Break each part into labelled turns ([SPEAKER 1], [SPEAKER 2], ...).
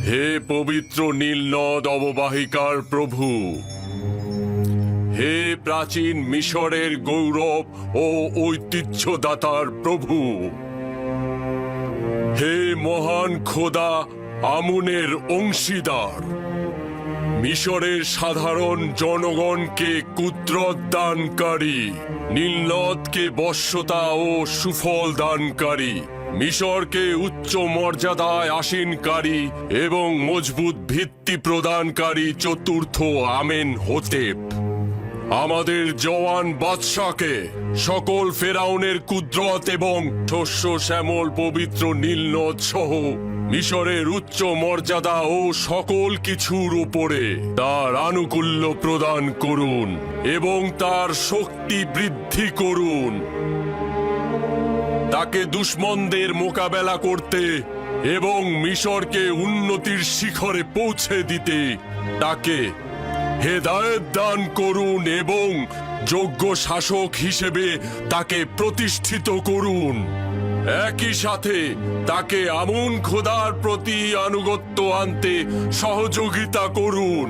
[SPEAKER 1] হে পবিত্র নীলনদ অববাহিকার প্রভু, হে প্রাচীন মিশরের গৌরব ও ঐতিহ্যদাতার প্রভু, হে মহান খোদা আমুনের অংশীদার, মিশরের সাধারণ জনগণকে কুদরত দানকারী, নীলনদকে বশ্যতা ও সুফল দানকারী, মিশরকে উচ্চ মর্যাদায় আসীনকারী এবং মজবুত ভিত্তি প্রদানকারী চতুর্থ আমেন হোতেপ, আমাদের জওয়ান বাদশাকে সকল ফেরাউনের কুদরত এবং শস্য শ্যামল পবিত্র নীলনদ সহ মিশরের উচ্চ মর্যাদা ও সকল কিছুর উপরে তার আনুকূল্য প্রদান করুন এবং তার শক্তি বৃদ্ধি করুন। তাকে দুশমনদের মোকাবেলা করতে এবং মিশরকে উন্নতির শিখরে পৌঁছে দিতে তাকে হেদায়েত দান করুন এবং যোগ্য শাসক হিসেবে তাকে প্রতিষ্ঠিত করুন। একই সাথে তাকে আমুন খোদার প্রতি আনুগত্য আনতে সহযোগিতা করুন।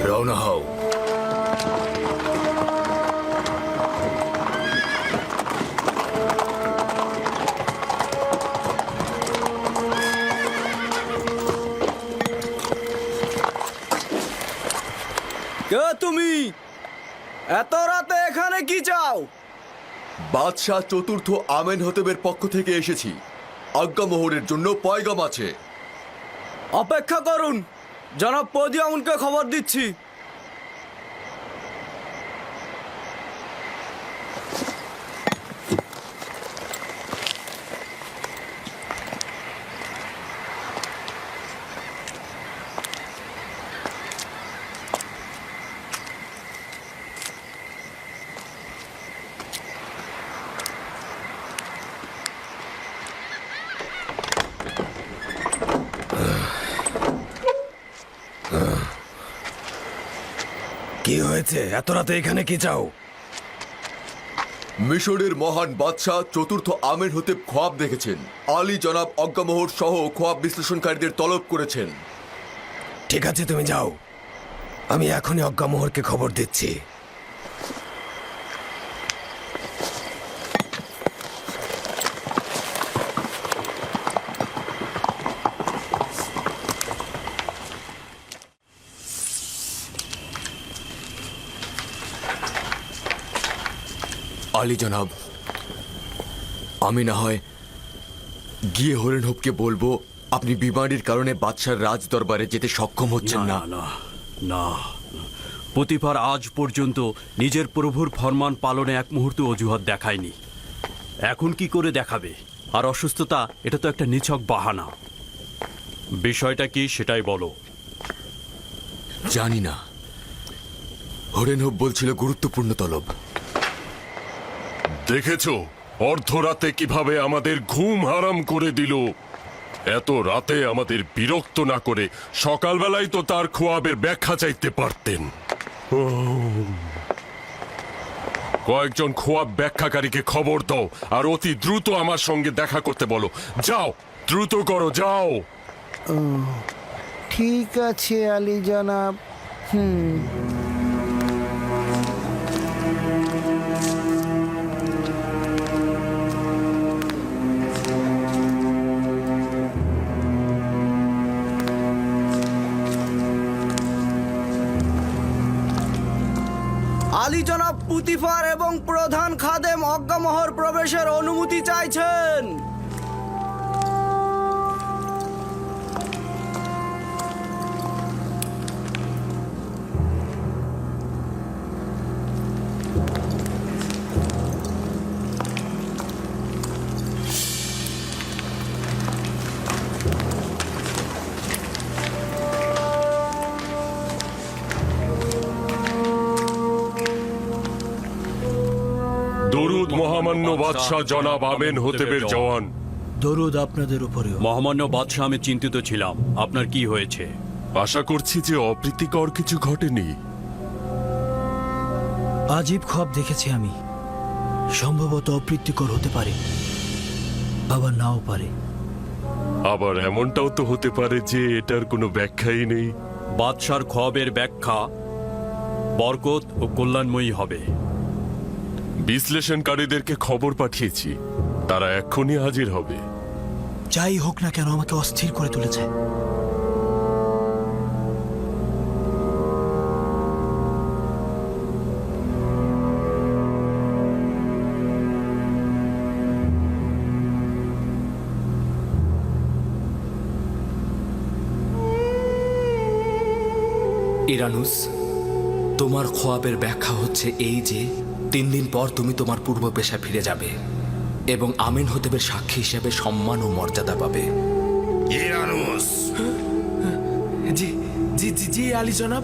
[SPEAKER 2] রওনা হও।
[SPEAKER 3] কে তুমি? এত রাতে এখানে কি চাও?
[SPEAKER 2] বাদশাহ চতুর্থ আমেনহতেবের পক্ষ থেকে এসেছি। আজ্ঞামোহরের জন্য পয়গাম আছে।
[SPEAKER 3] অপেক্ষা করুন, জনাব পদিয়ামুনকে খবর দিচ্ছি।
[SPEAKER 4] কি হয়েছে? এত রাতে এখানে কি চাও?
[SPEAKER 2] মিশরের মহান বাদশাহ চতুর্থ আমেনহতেব খোয়াব দেখেছেন। আলী জনাব অজ্ঞামোহর সহ খোয়াব বিশ্লেষণকারীদের তলব করেছেন।
[SPEAKER 4] ঠিক আছে, তুমি যাও, আমি এখনই অজ্ঞামোহরকে খবর দিচ্ছি।
[SPEAKER 2] আলী জনাব, আমি না হয় গিয়ে হরেনহবকে বলবো আপনি বিমারির কারণে বাদশার রাজ দরবারে যেতে সক্ষম হচ্ছেন না।
[SPEAKER 5] না না, প্রতিবার আজ পর্যন্ত নিজের প্রভুর ফরমান পালনে এক মুহূর্ত অজুহাত দেখায়নি। এখন কি করে দেখাবে? আর অসুস্থতা, এটা তো একটা নিছক বাহানা। বিষয়টা কি সেটাই বলো।
[SPEAKER 2] জানি না, হরেনহব বলছিল গুরুত্বপূর্ণ তলব।
[SPEAKER 1] দেখেছো অর্ধরাতে কিভাবে আমাদের ঘুম হারাম করে দিল। এত রাতে আমাদের বিরক্ত না করে সকালবেলায় তো তার খোয়াবের ব্যাখ্যা চাইতে পারতেন। কয়েকজন খোয়াব ব্যাখ্যাকারীকে খবর দাও আর অতি দ্রুত আমার সঙ্গে দেখা করতে বলো। যাও, দ্রুত করো, যাও।
[SPEAKER 6] ঠিক আছে আলী জনাব।
[SPEAKER 3] আলী জনাব পুতিফার এবং প্রধান খাদেম অজ্ঞামোহর প্রবেশের অনুমতি চাইছেন।
[SPEAKER 1] দরুদ মহামান্য বাদশাহ জনাব আমেনহতেবের জওয়ান।
[SPEAKER 7] দরুদ আপনাদের উপরেও।
[SPEAKER 5] মহামান্য বাদশাহ, আমি চিন্তিত ছিলাম। আপনার কি হয়েছে?
[SPEAKER 1] আশা করছি যে অপ্রীতিকর কিছু ঘটেনি।
[SPEAKER 7] আজীব খোয়াব দেখেছি আমি। সম্ভবত অপ্রীতিকর হতে পারে, আবার নাও পারে।
[SPEAKER 1] আবার এমনটাও তো হতে পারে যে এটার কোনো ব্যাখ্যাই নেই।
[SPEAKER 5] বাদশার খোয়াবের ব্যাখ্যা বরকত ও কল্যাণময়ী হবে।
[SPEAKER 1] বিশ্লেষণকারীদেরকে খবর পাঠিয়েছি, তারা এক্ষুনি হাজির হবে।
[SPEAKER 7] যাই হোক না কেন, আমাকে অস্থির করে তুলেছে।
[SPEAKER 8] ইরানুস, তোমার খোয়াবের ব্যাখ্যা হচ্ছে এই যে 3 দিন পর তুমি তোমার পূর্ব পেশায় ফিরে যাবে এবং আমিন হতেবের সাক্ষী হিসেবে সম্মান ও মর্যাদা পাবে।
[SPEAKER 4] ইরানুস।
[SPEAKER 9] জি জি জি জি আলী জনাব।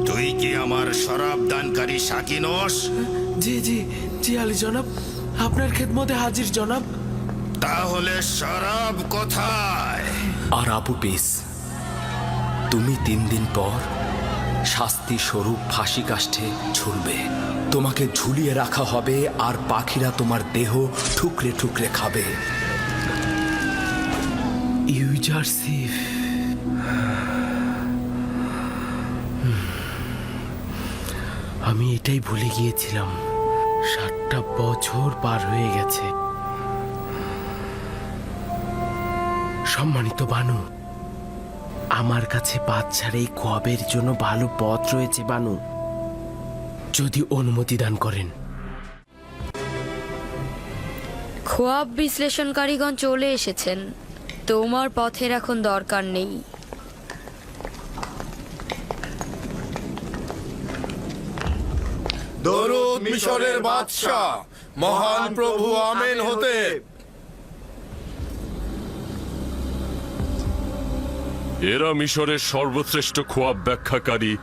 [SPEAKER 4] তুই কি আমার শরাব দানকারী সাকি নস?
[SPEAKER 9] জি জি জি আলী জনাব, আপনার খেদমতে হাজির জনাব।
[SPEAKER 4] তাহলে শরাব কোথায়?
[SPEAKER 8] আর আবু পিস, তুমি 3 দিন পর শাস্তি স্বরূপ ফাঁসি কাষ্ঠে ঝুলবে। তোমাকে ঝুলিয়ে রাখা হবে আর পাখিরা তোমার দেহ ঠুকরে ঠুকরে খাবে।
[SPEAKER 9] ইউজারসিফ, আমি এটাই ভুলে গিয়েছিলাম। 7টা বছর পার হয়ে গেছে। সম্মানিত বানু, আমার কাছে বাচ্চার এই খোয়াবের জন্য ভালো পথ রয়েছে বানু, যদি অনুমতি দান করেন।
[SPEAKER 10] খোয়াব বিশ্লেষণকারীগণ চলে এসেছেন। তোমার পথের এখন দরকার নেই।
[SPEAKER 11] দরুদ মিশরের বাদশাহ, মহান প্রভু আমেন হতে।
[SPEAKER 1] এরা মিশরের সর্বশ্রেষ্ঠ খোয়াব ব্যাখ্যাকারী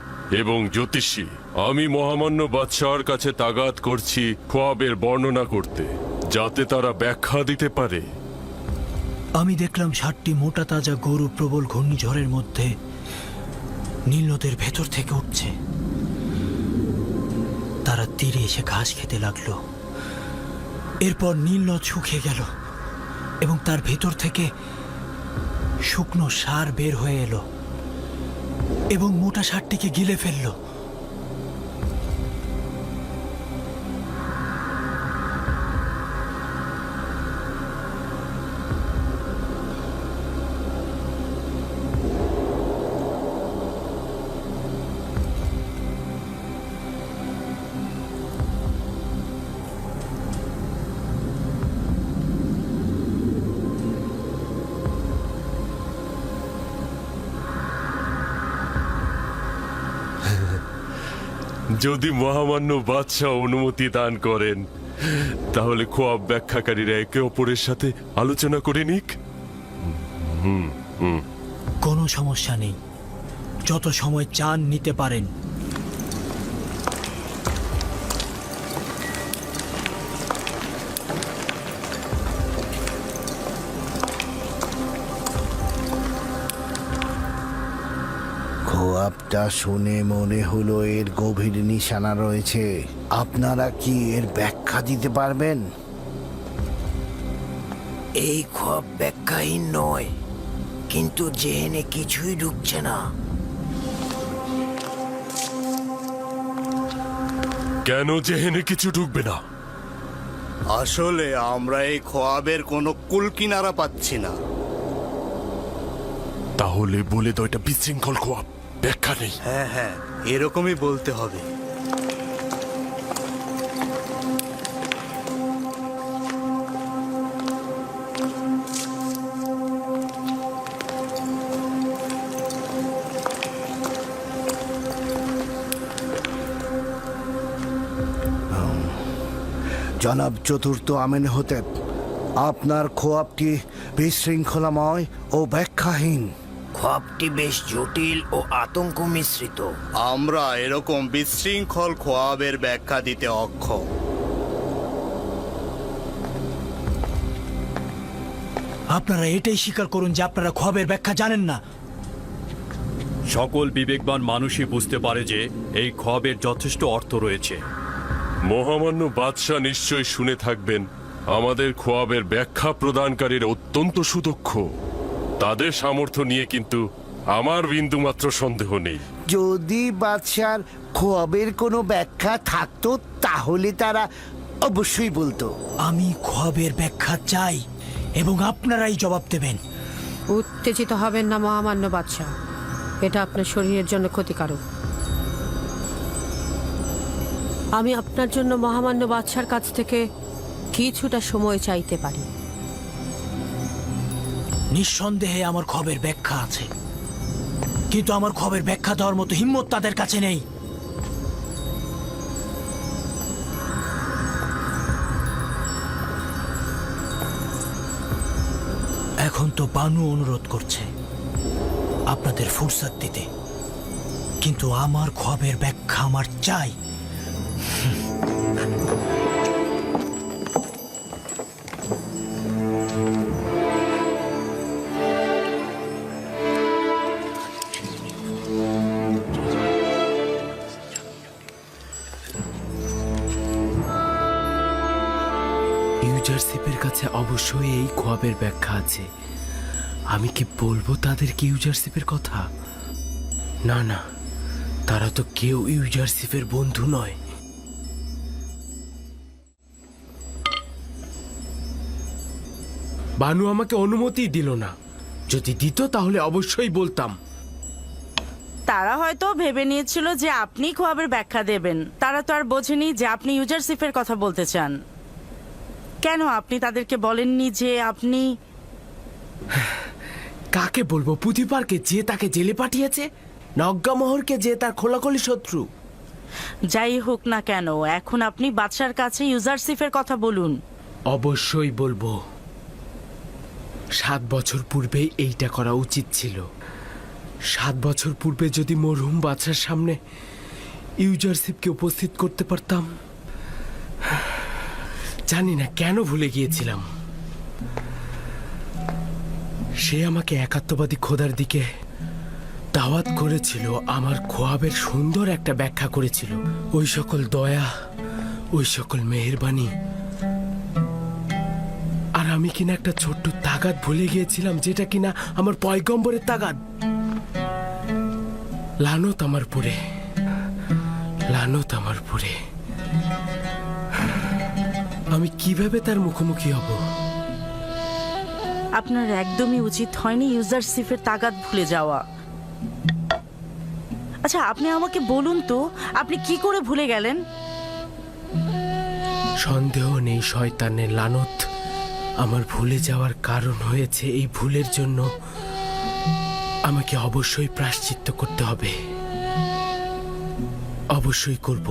[SPEAKER 1] এবং জ্যোতিষী। আমি মহামান্য বাদশাহর কাছে তাগাদ করছি খোয়াবের বর্ণনা করতে, যাতে তারা ব্যাখ্যা দিতে পারে।
[SPEAKER 7] আমি দেখলাম 7টি মোটা তাজা গরু প্রবল ঘূর্ণিঝড়ের মধ্যে নীল নদের ভেতর থেকে উঠছে। তারা তীরে এসে ঘাস খেতে লাগলো। এরপর নীল নদ শুকিয়ে গেল এবং তার ভেতর থেকে শুকনো সার বের হয়ে এলো এবং মোটা সারটিকে গিলে ফেললো।
[SPEAKER 1] যদি মহামান্য বাদশাহ অনুমতি দান করেন, তাহলে খোয়াব ব্যাখ্যাকারীরা একে অপরের সাথে আলোচনা করে নিক।
[SPEAKER 7] কোনো সমস্যা নেই, যত সময় চান নিতে পারেন।
[SPEAKER 6] খোয়াবটা শুনে মনে হলো এর গভীর নিশানা রয়েছে। আপনারা কি এর ব্যাখ্যা দিতে পারবেন?
[SPEAKER 4] এই খোয়াব ব্যাখ্যাহীন নয়, কিন্তু জেহেনে কিছুই ঢুকছে না।
[SPEAKER 1] কেন জেহেনে কিছু ঢুকবে না?
[SPEAKER 11] আসলে আমরা এই খোয়াবের কোনো কুলকিনারা পাচ্ছি না।
[SPEAKER 1] তাহলে বলে দাও এটা বিশৃঙ্খল খোয়াব, ব্যাখ্যা নেই।
[SPEAKER 11] হ্যাঁ হ্যাঁ, এরকমই বলতে হবে।
[SPEAKER 6] জনাব চতুর্থ আমেনহোতেব, আপনার খোয়াবটি বিশৃঙ্খলাময় ও ব্যাখ্যাহীন।
[SPEAKER 4] খোয়াবটি বেশ জটিল ও আতঙ্ক মিশ্রিত।
[SPEAKER 11] আমরা এরকম বিশৃঙ্খল খোয়াবের ব্যাখ্যা দিতে অক্ষম।
[SPEAKER 7] আপনারা এটাই স্বীকার করুন যে আপনারা খোয়াবের ব্যাখ্যা জানেন না।
[SPEAKER 5] সকল বিবেকবান মানুষই বুঝতে পারে যে এই খোয়াবের যথেষ্ট অর্থ রয়েছে।
[SPEAKER 1] মহামান্য বাদশাহ নিশ্চয় শুনে থাকবেন আমাদের খোয়াবের ব্যাখ্যা প্রদানকারীর অত্যন্ত সুদক্ষ। তাদের সামর্থ্য নিয়ে কিন্তু আমার বিন্দুমাত্র সন্দেহ নেই।
[SPEAKER 6] যদি বাদশার খোয়াবের কোনো ব্যাখ্যা থাকতো তাহলে তারা অবশ্যই বলতো।
[SPEAKER 7] আমি খোয়াবের ব্যাখ্যা চাই এবং আপনারাই জবাব দেবেন।
[SPEAKER 12] উত্তেজিত হবেন না মহামান্য বাদশাহ, এটা আপনার শরীরের জন্য ক্ষতিকারক। আমি আপনার জন্য মহামান্য বাদশার কাছ থেকে কিছুটা সময় চাইতে পারি।
[SPEAKER 7] নিঃসন্দেহে আমার খোয়াবের ব্যাখ্যা আছে, কিন্তু আমার খোয়াবের ব্যাখ্যা দেওয়ার মতো হিম্মত তাদের কাছে নেই। এখন তো বানু অনুরোধ করছে আপনাদের ফুরসত দিতে, কিন্তু আমার খোয়াবের ব্যাখ্যা আমার চাই।
[SPEAKER 9] ইউজারশিপের কাছে অবশ্যই এই খোয়াবের ব্যাখ্যা আছে। আমি কি বলবো তাদেরকে ইউজারশিপের কথা? না না, তারা তো কেউ ইউজারশিপের বন্ধু নয়। বানু আমাকে অনুমতি দিল না। যদি দিত তাহলে অবশ্যই বলতাম।
[SPEAKER 13] তারা হয়তো ভেবে নিয়েছিল যে আপনি খোয়াবের ব্যাখ্যা দেবেন। তারা তো আর বোঝেনি যে আপনি ইউজারশিপের কথা বলতে চান। কেন আপনি তাদেরকে বলেননি যে আপনি?
[SPEAKER 9] কাকে বলবো? পুঁথিপারকে, যে তাকে জেলে পাঠিয়েছে, নজ্ঞামোহরকে, যে তার খোলাখুলি শত্রু।
[SPEAKER 13] যাই হোক না কেন, এখন আপনি বাদশার কাছে ইউজারশিপের কথা বলুন।
[SPEAKER 9] অবশ্যই বলবো। 7 বছর পূর্বে এইটা করা উচিত ছিল। 7 বছর পূর্বে যদি মরহুম বাদশার সামনে ইউজারশিপকে উপস্থিত করতে পারতাম। জানি না কেন ভুলে গিয়েছিলাম। সে আমাকে একাত্মবাদী খোদার দিকে দাওয়াত করেছিল, আমার খোয়াবের সুন্দর একটা ব্যাখ্যা করেছিল। ওই সকল দয়া, ওই সকল মেহেরবানি, আর আমি কিনা একটা ছোট্ট তাগাদ ভুলে গিয়েছিলাম, যেটা কিনা আমার পয়গম্বরের তাগাদ। লানত আমার পুরে, লানত আমার পুরে। আমি কিভাবে তার মুখোমুখি হব?
[SPEAKER 13] আপনার একদমই উচিত হয়নি ইউজারশিপের তাগাদ ভুলে যাওয়া। আচ্ছা, আপনি আমাকে বলুন তো, আপনি কি করে ভুলে গেলেন?
[SPEAKER 9] সন্দেহ নেই শয়তানের লানত আমার ভুলে যাওয়ার কারণ হয়েছে। এই ভুলের জন্য আমাকে অবশ্যই প্রায়শ্চিত্ত করতে হবে। অবশ্যই করব।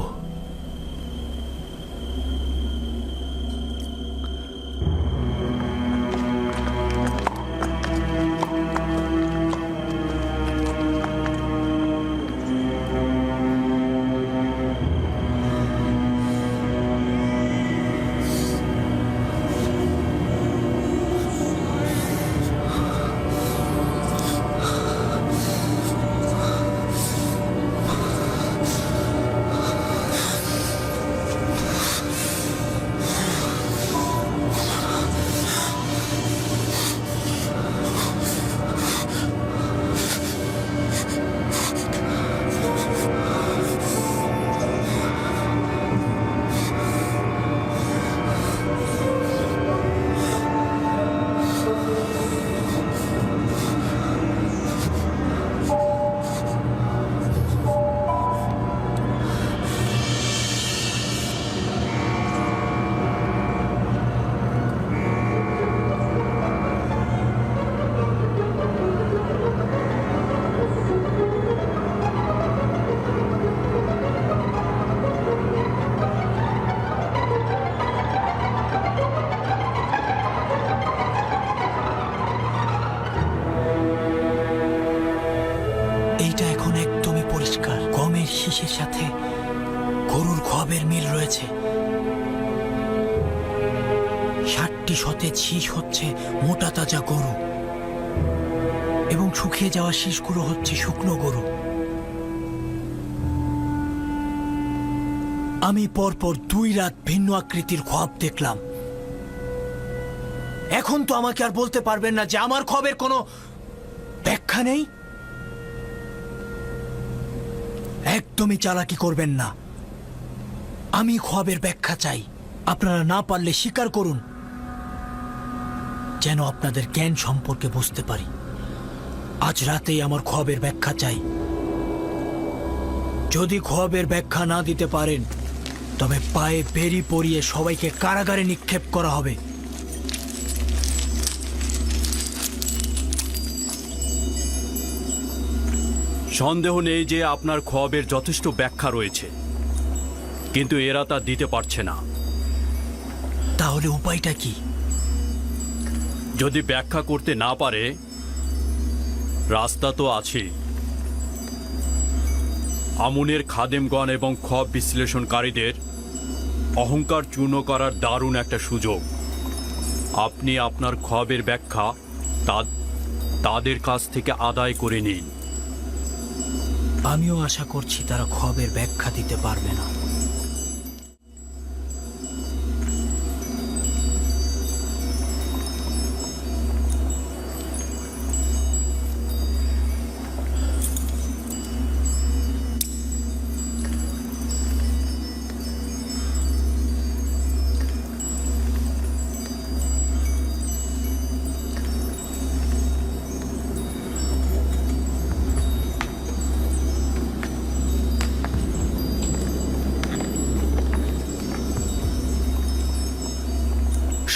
[SPEAKER 7] এইটা এখন একদমই পরিষ্কার। গমের শীষের সাথে গরুর খোয়াবের মিল রয়েছে। 60 একটি সতেজ শীষ হচ্ছে মোটা তাজা গরু এবং শুকিয়ে যাওয়া শীষগুলো হচ্ছে শুকনো গরু। আমি পরপর 2 রাত ভিন্ন আকৃতির খোয়াব দেখলাম। এখন তো আমাকে আর বলতে পারবেন না যে আমার খোয়াবের কোনো ব্যাখ্যা নেই। একদমই চালাকি করবেন না। আমি খোয়াবের ব্যাখ্যা চাই। আপনারা না পারলে স্বীকার করুন, যেন আপনাদের জ্ঞান সম্পর্কে বুঝতে পারি। আজ রাতেই আমার খোয়াবের ব্যাখ্যা চাই। যদি খোয়াবের ব্যাখ্যা না দিতে পারেন তবে পায়ে বেরি পরিয়ে সবাইকে কারাগারে নিক্ষেপ করা হবে।
[SPEAKER 5] সন্দেহ নেই যে আপনার খোয়াবের যথেষ্ট ব্যাখ্যা রয়েছে, কিন্তু এরা তা দিতে পারছে না।
[SPEAKER 7] তাহলে উপায়টা কি?
[SPEAKER 5] যদি ব্যাখ্যা করতে না পারে, রাস্তা তো আছে। আমুনের খাদেমগণ এবং খোয়াব বিশ্লেষণকারীদের অহংকার চূর্ণ করার দারুণ একটা সুযোগ। আপনি আপনার খোয়াবের ব্যাখ্যা তাদের কাছ থেকে আদায় করে নিন।
[SPEAKER 7] আমিও আশা করছি তারা খোয়াবের ব্যাখ্যা দিতে পারবে না।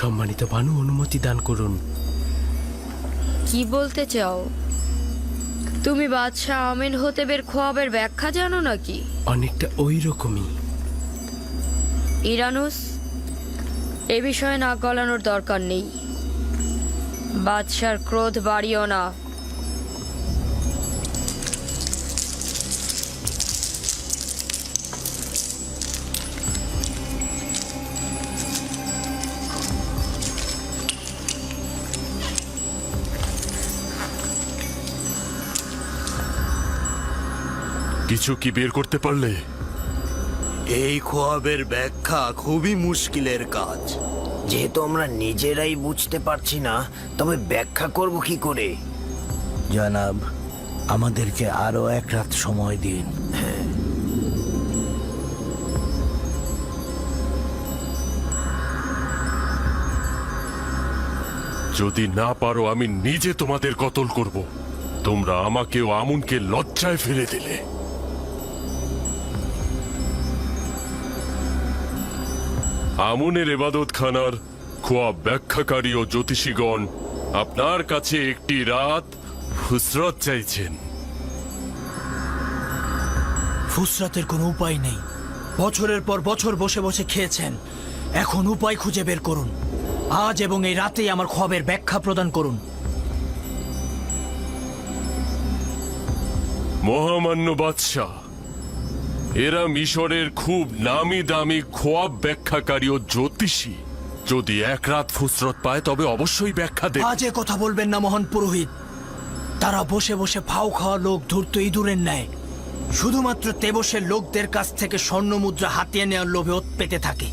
[SPEAKER 9] সম্মানিত বানু, অনুমতি দান করুন।
[SPEAKER 10] কি বলতে চাও? তুমি বাদশাহ আমিন হতেবের খোয়াবের ব্যাখ্যা জানো নাকি?
[SPEAKER 9] অনেকটা ওই রকমই।
[SPEAKER 10] ইরানুস, এ বিষয়ে নাক গলানোর দরকার নেই। বাদশার ক্রোধ বাড়িও না।
[SPEAKER 1] কিছু কি বের করতে পারলে?
[SPEAKER 11] এই খোয়াবের ব্যাখ্যা খুবই মুশকিলের কাজ।
[SPEAKER 4] যেহেতু আমরা নিজেরাই বুঝতে পারছি না, তবে ব্যাখ্যা করব কি করে?
[SPEAKER 6] জনাব, আমাদেরকে আরো 1 রাত সময় দিন।
[SPEAKER 1] যদি না পারো আমি নিজে তোমাদের কতল করব। তোমরা আমাকে ও আমুনকে লজ্জায় ফেলে দিলে। আমুনের এবাদতখানার খোয়াব ব্যাখ্যাকারী ও জ্যোতিষীগণ আপনার কাছে একটি রাত ফুসরত চাইছেন।
[SPEAKER 7] ফুসরাতের কোনো উপায় নেই। বছরের পর বছর বসে বসে খেয়েছেন, এখন উপায় খুঁজে বের করুন। আজ এবং এই রাতেই আমার খোয়াবের ব্যাখ্যা প্রদান করুন।
[SPEAKER 1] মহামান্য বাদশাহ, এরা মিশরের খুব নামি দামি খোয়াব ব্যাখ্যাকারী ও জ্যোতিষী। যদি 1 রাত ফুসরত পায় তবে অবশ্যই ব্যাখ্যা দেবে।
[SPEAKER 7] আজে কথা বলবেন না মহান পুরোহিত। তারা বসে বসে ফাও খাওয়া লোক ধূর্ত ইঁদুরের ন্যায় শুধুমাত্র তেবসের লোকদের কাছ থেকে স্বর্ণ মুদ্রা হাতিয়ে নেওয়ার লোভে ওত পেতে থাকে,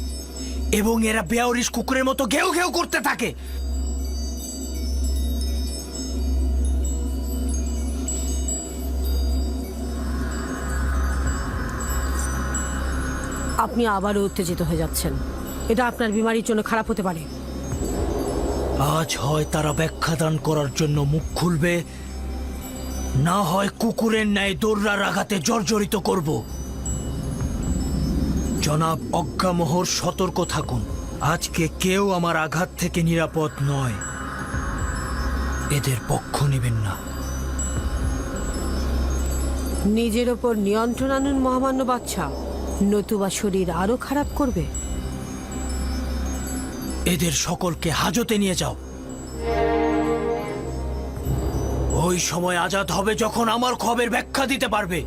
[SPEAKER 7] এবং এরা বেয়ারিশ কুকুরের মতো ঘেউ ঘেউ করতে থাকে।
[SPEAKER 12] আপনি আবারও উত্তেজিত হয়ে যাচ্ছেন। এটা আপনার বিমারির জন্য খারাপ হতে পারে।
[SPEAKER 7] আজ হয় তারা ব্যাখ্যা দান করার জন্য মুখ খুলবে, না হয় কুকুরের ন্যায় দৌড়ার আঘাতে জর্জরিত করব। জনাব অজ্ঞামোহর, সতর্ক থাকুন। আজকে কেউ আমার আঘাত থেকে নিরাপদ নয়। এদের পক্ষ নেবেন না।
[SPEAKER 12] নিজের ওপর নিয়ন্ত্রণ আনুন মহামান্য বাদশাহ, নতুবা শরীর আরো খারাপ করবে।
[SPEAKER 7] এদের সকলকে হাজতে নিয়ে যাও। ওই সময় আজাদ হবে যখন আমার খবরের ব্যাখ্যা দিতে পারবে।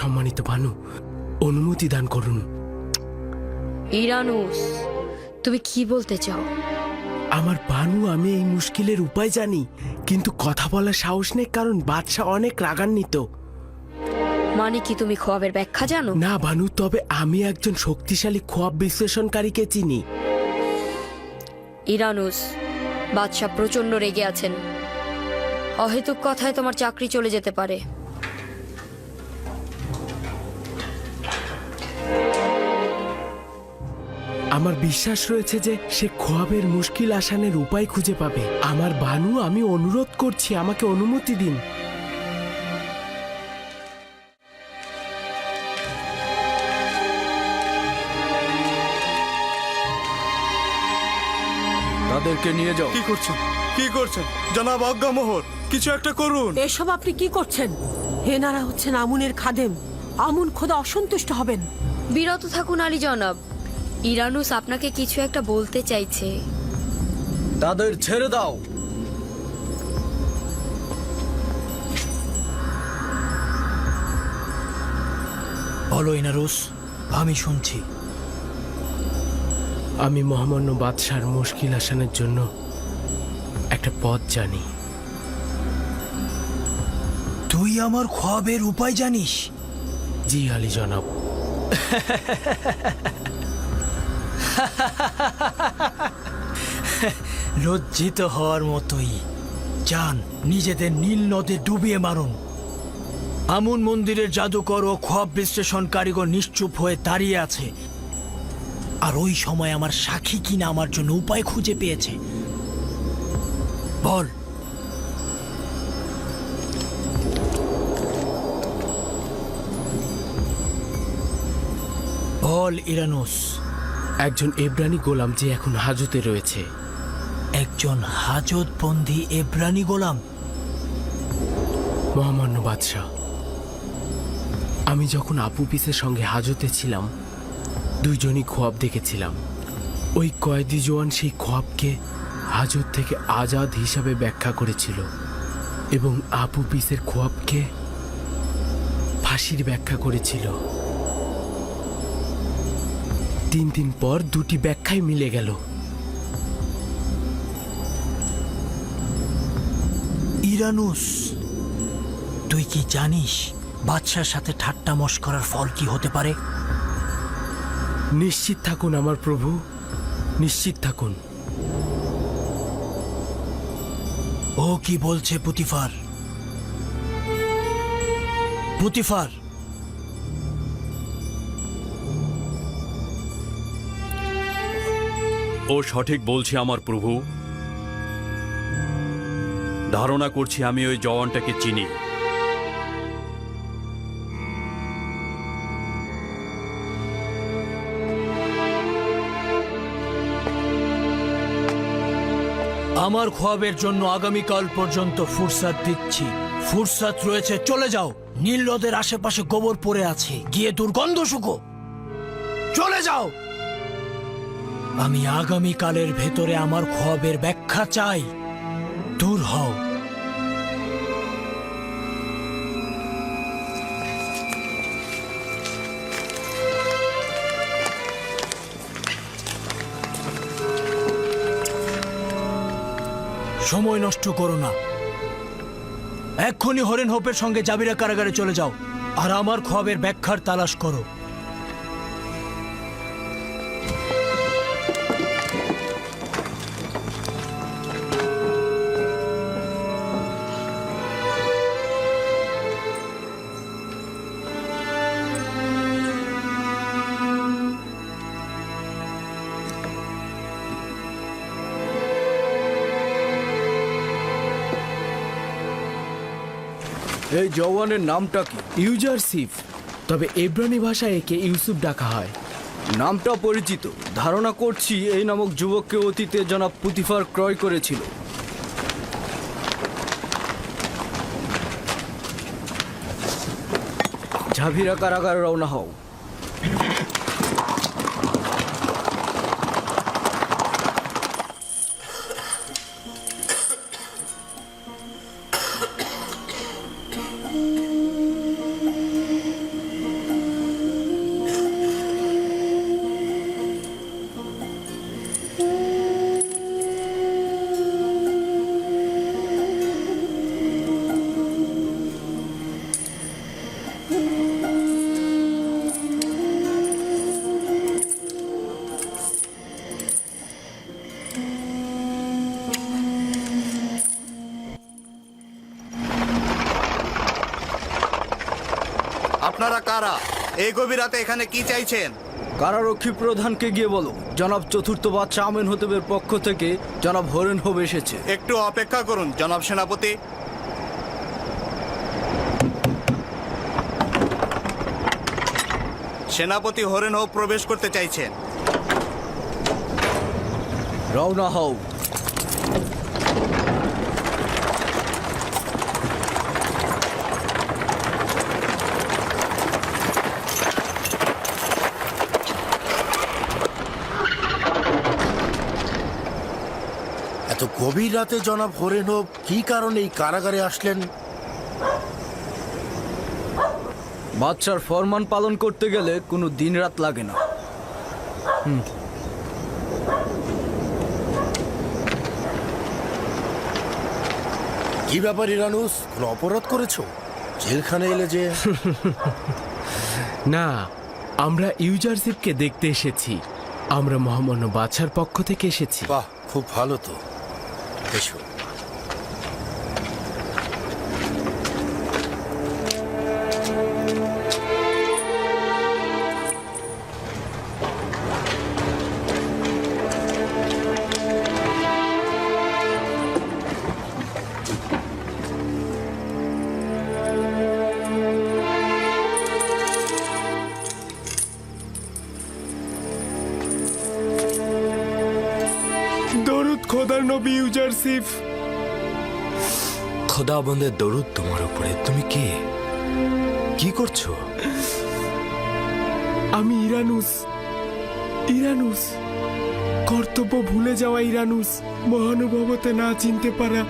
[SPEAKER 9] সম্মানিত বানু, অনুমতি দান করুন।
[SPEAKER 10] ইরানুস, তুমি কি বলতে চাও?
[SPEAKER 9] আমার বানু, আমি এই মুশকিলের উপায় জানি, কিন্তু কথা বলার সাহস নেই, কারণ বাদশাহ অনেক রাগান্বিত।
[SPEAKER 10] মানে কি, তুমি খোয়াবের ব্যাখ্যা জানো?
[SPEAKER 9] না বানু, তবে আমি একজন শক্তিশালী খোয়াব বিশ্লেষণকারীকে চিনি।
[SPEAKER 10] ইরানুস, বাদশাহ প্রচন্ড রেগে আছেন। অহেতুক কথায় তোমার চাকরি চলে যেতে পারে।
[SPEAKER 9] আমার বিশ্বাস রয়েছে যে সে খোয়াবের মুশকিল আসানের উপায় খুঁজে পাবে। আমার বানু, আমি অনুরোধ করছি, আমাকে অনুমতি দিন।
[SPEAKER 2] তাদেরকে নিয়ে যাও।
[SPEAKER 11] কি করছেন, কি করছেন জনাব অজ্ঞামোহর? কিছু একটা করুন।
[SPEAKER 12] এসব আপনি কি করছেন? হেনারা হচ্ছেন আমুনের খাদেম। আমুন খোদা অসন্তুষ্ট হবেন।
[SPEAKER 10] বিরত থাকুন আলী জনাব। ইরানুস আপনাকে কিছু একটা বলতে চাইছে।
[SPEAKER 3] তাদের ছেড়ে দাও।
[SPEAKER 7] বলো ইনারুস, আমি শুনছি।
[SPEAKER 9] আমি মহামান্য বাদশার মুশকিল আসানের জন্য একটা পথ জানি।
[SPEAKER 7] তুই আমার খোয়াবের উপায় জানিস?
[SPEAKER 9] জি আলী জনাব।
[SPEAKER 7] লজ্জিত হওয়ার মতোই। যান, নিজেদের নীল নদে ডুবিয়ে মারুন। আমুন মন্দিরের জাদুকর ও খোয়াব বিশ্লেষণ কারিগর নিশ্চুপ হয়ে দাঁড়িয়ে আছে, আর ওই সময় আমার সাক্ষী কিনা আমার জন্য উপায় খুঁজে পেয়েছে। বল। বল ইরানুস।
[SPEAKER 9] একজন এব্রানি গোলাম যে এখন হাজতে রয়েছে।
[SPEAKER 7] একজন হাজতবন্দি এব্রানি গোলাম?
[SPEAKER 9] মহামান্য বাদশাহ, আমি যখন আপু পিসের সঙ্গে হাজতে ছিলাম, দুইজনই খোয়াব দেখেছিলাম। ওই কয়েদি জওয়ান সেই খোয়াবকে হাজত থেকে আজাদ হিসাবে ব্যাখ্যা করেছিল, এবং আপু পিসের খোয়াবকে ফাঁসির ব্যাখ্যা করেছিল। 3 দিন পর দুটি ব্যাখ্যাই মিলে গেল।
[SPEAKER 7] ইরানুস, তুই কি জানিস বাদশার সাথে ঠাট্টা মশকরার ফল কি হতে পারে?
[SPEAKER 9] নিশ্চিত থাকুন আমার প্রভু, নিশ্চিত থাকুন।
[SPEAKER 7] ও কি বলছে পুতিফার? পুতিফার,
[SPEAKER 5] ও সঠিক বলছে আমার প্রভু। ধারণা করছি আমি ওই জওয়ানটাকে চিনি।
[SPEAKER 7] আমার খোয়াবের জন্য আগামীকাল পর্যন্ত ফুরসাত দিচ্ছি। ফুরসাত রয়েছে, চলে যাও। নীল নদের আশেপাশে গোবর পড়ে আছে, গিয়ে দুর্গন্ধ শুকো। চলে যাও। আমি আগামীকালের ভেতরে আমার খোয়াবের ব্যাখ্যা চাই। দূর হও। সময় নষ্ট করো না, এক্ষুনি হরেন হোপের সঙ্গে জাবিরা কারাগারে চলে যাও, আর আমার খোয়াবের ব্যাখ্যার তালাশ করো।
[SPEAKER 3] এই জওয়ানের নামটা কি?
[SPEAKER 9] ইউজারসিফ, তবে এব্রানি ভাষায় একে ইউসুফ ডাকা হয়।
[SPEAKER 3] নামটা পরিচিত। ধারণা করছি এই নামক যুবককে অতীতে জনাব পুতিফার ক্রয় করেছিল। ঝাভিরা কারাগারে রওনা হও।
[SPEAKER 11] আপনারা কারা? এই গভীর রাতে এখানে কি চাইছেন?
[SPEAKER 3] কারারক্ষী প্রধানকে গিয়ে বলো জনাব চতুর্থ বাদশাহ আমেন হতেবের পক্ষ থেকে জনাব হরেন হোব এসেছে।
[SPEAKER 11] একটু অপেক্ষা করুন জনাব সেনাপতি। সেনাপতি হরেন হোব প্রবেশ করতে চাইছেন।
[SPEAKER 3] রওনা হও।
[SPEAKER 6] এত গভীর রাতে জনাব হরেন হোব কি কারণে এই কারাগারে আসলেন?
[SPEAKER 3] বাদশার ফরমান পালন করতে গেলে কোনো দিন রাত লাগে না।
[SPEAKER 6] কি ব্যাপার ইরানুস, কোনো অপরাধ করেছো? জেলখানে এলে যে?
[SPEAKER 9] না, আমরা ইউজারশিপকে দেখতে এসেছি। আমরা মহামান্য বাদশার পক্ষ থেকে এসেছি।
[SPEAKER 6] বাহ, খুব ভালো তো। এসো।
[SPEAKER 9] দরুদ খোদার নবী ইউজারশিপ।
[SPEAKER 8] খোদাবন্দের দরুদ তোমার উপরে। তুমি কে? কি করছো?
[SPEAKER 9] আমি ইরানুস। ইরানুস, কর্তব্য ভুলে যাওয়া ইরানুস, মহানুভবতে না চিনতে পারা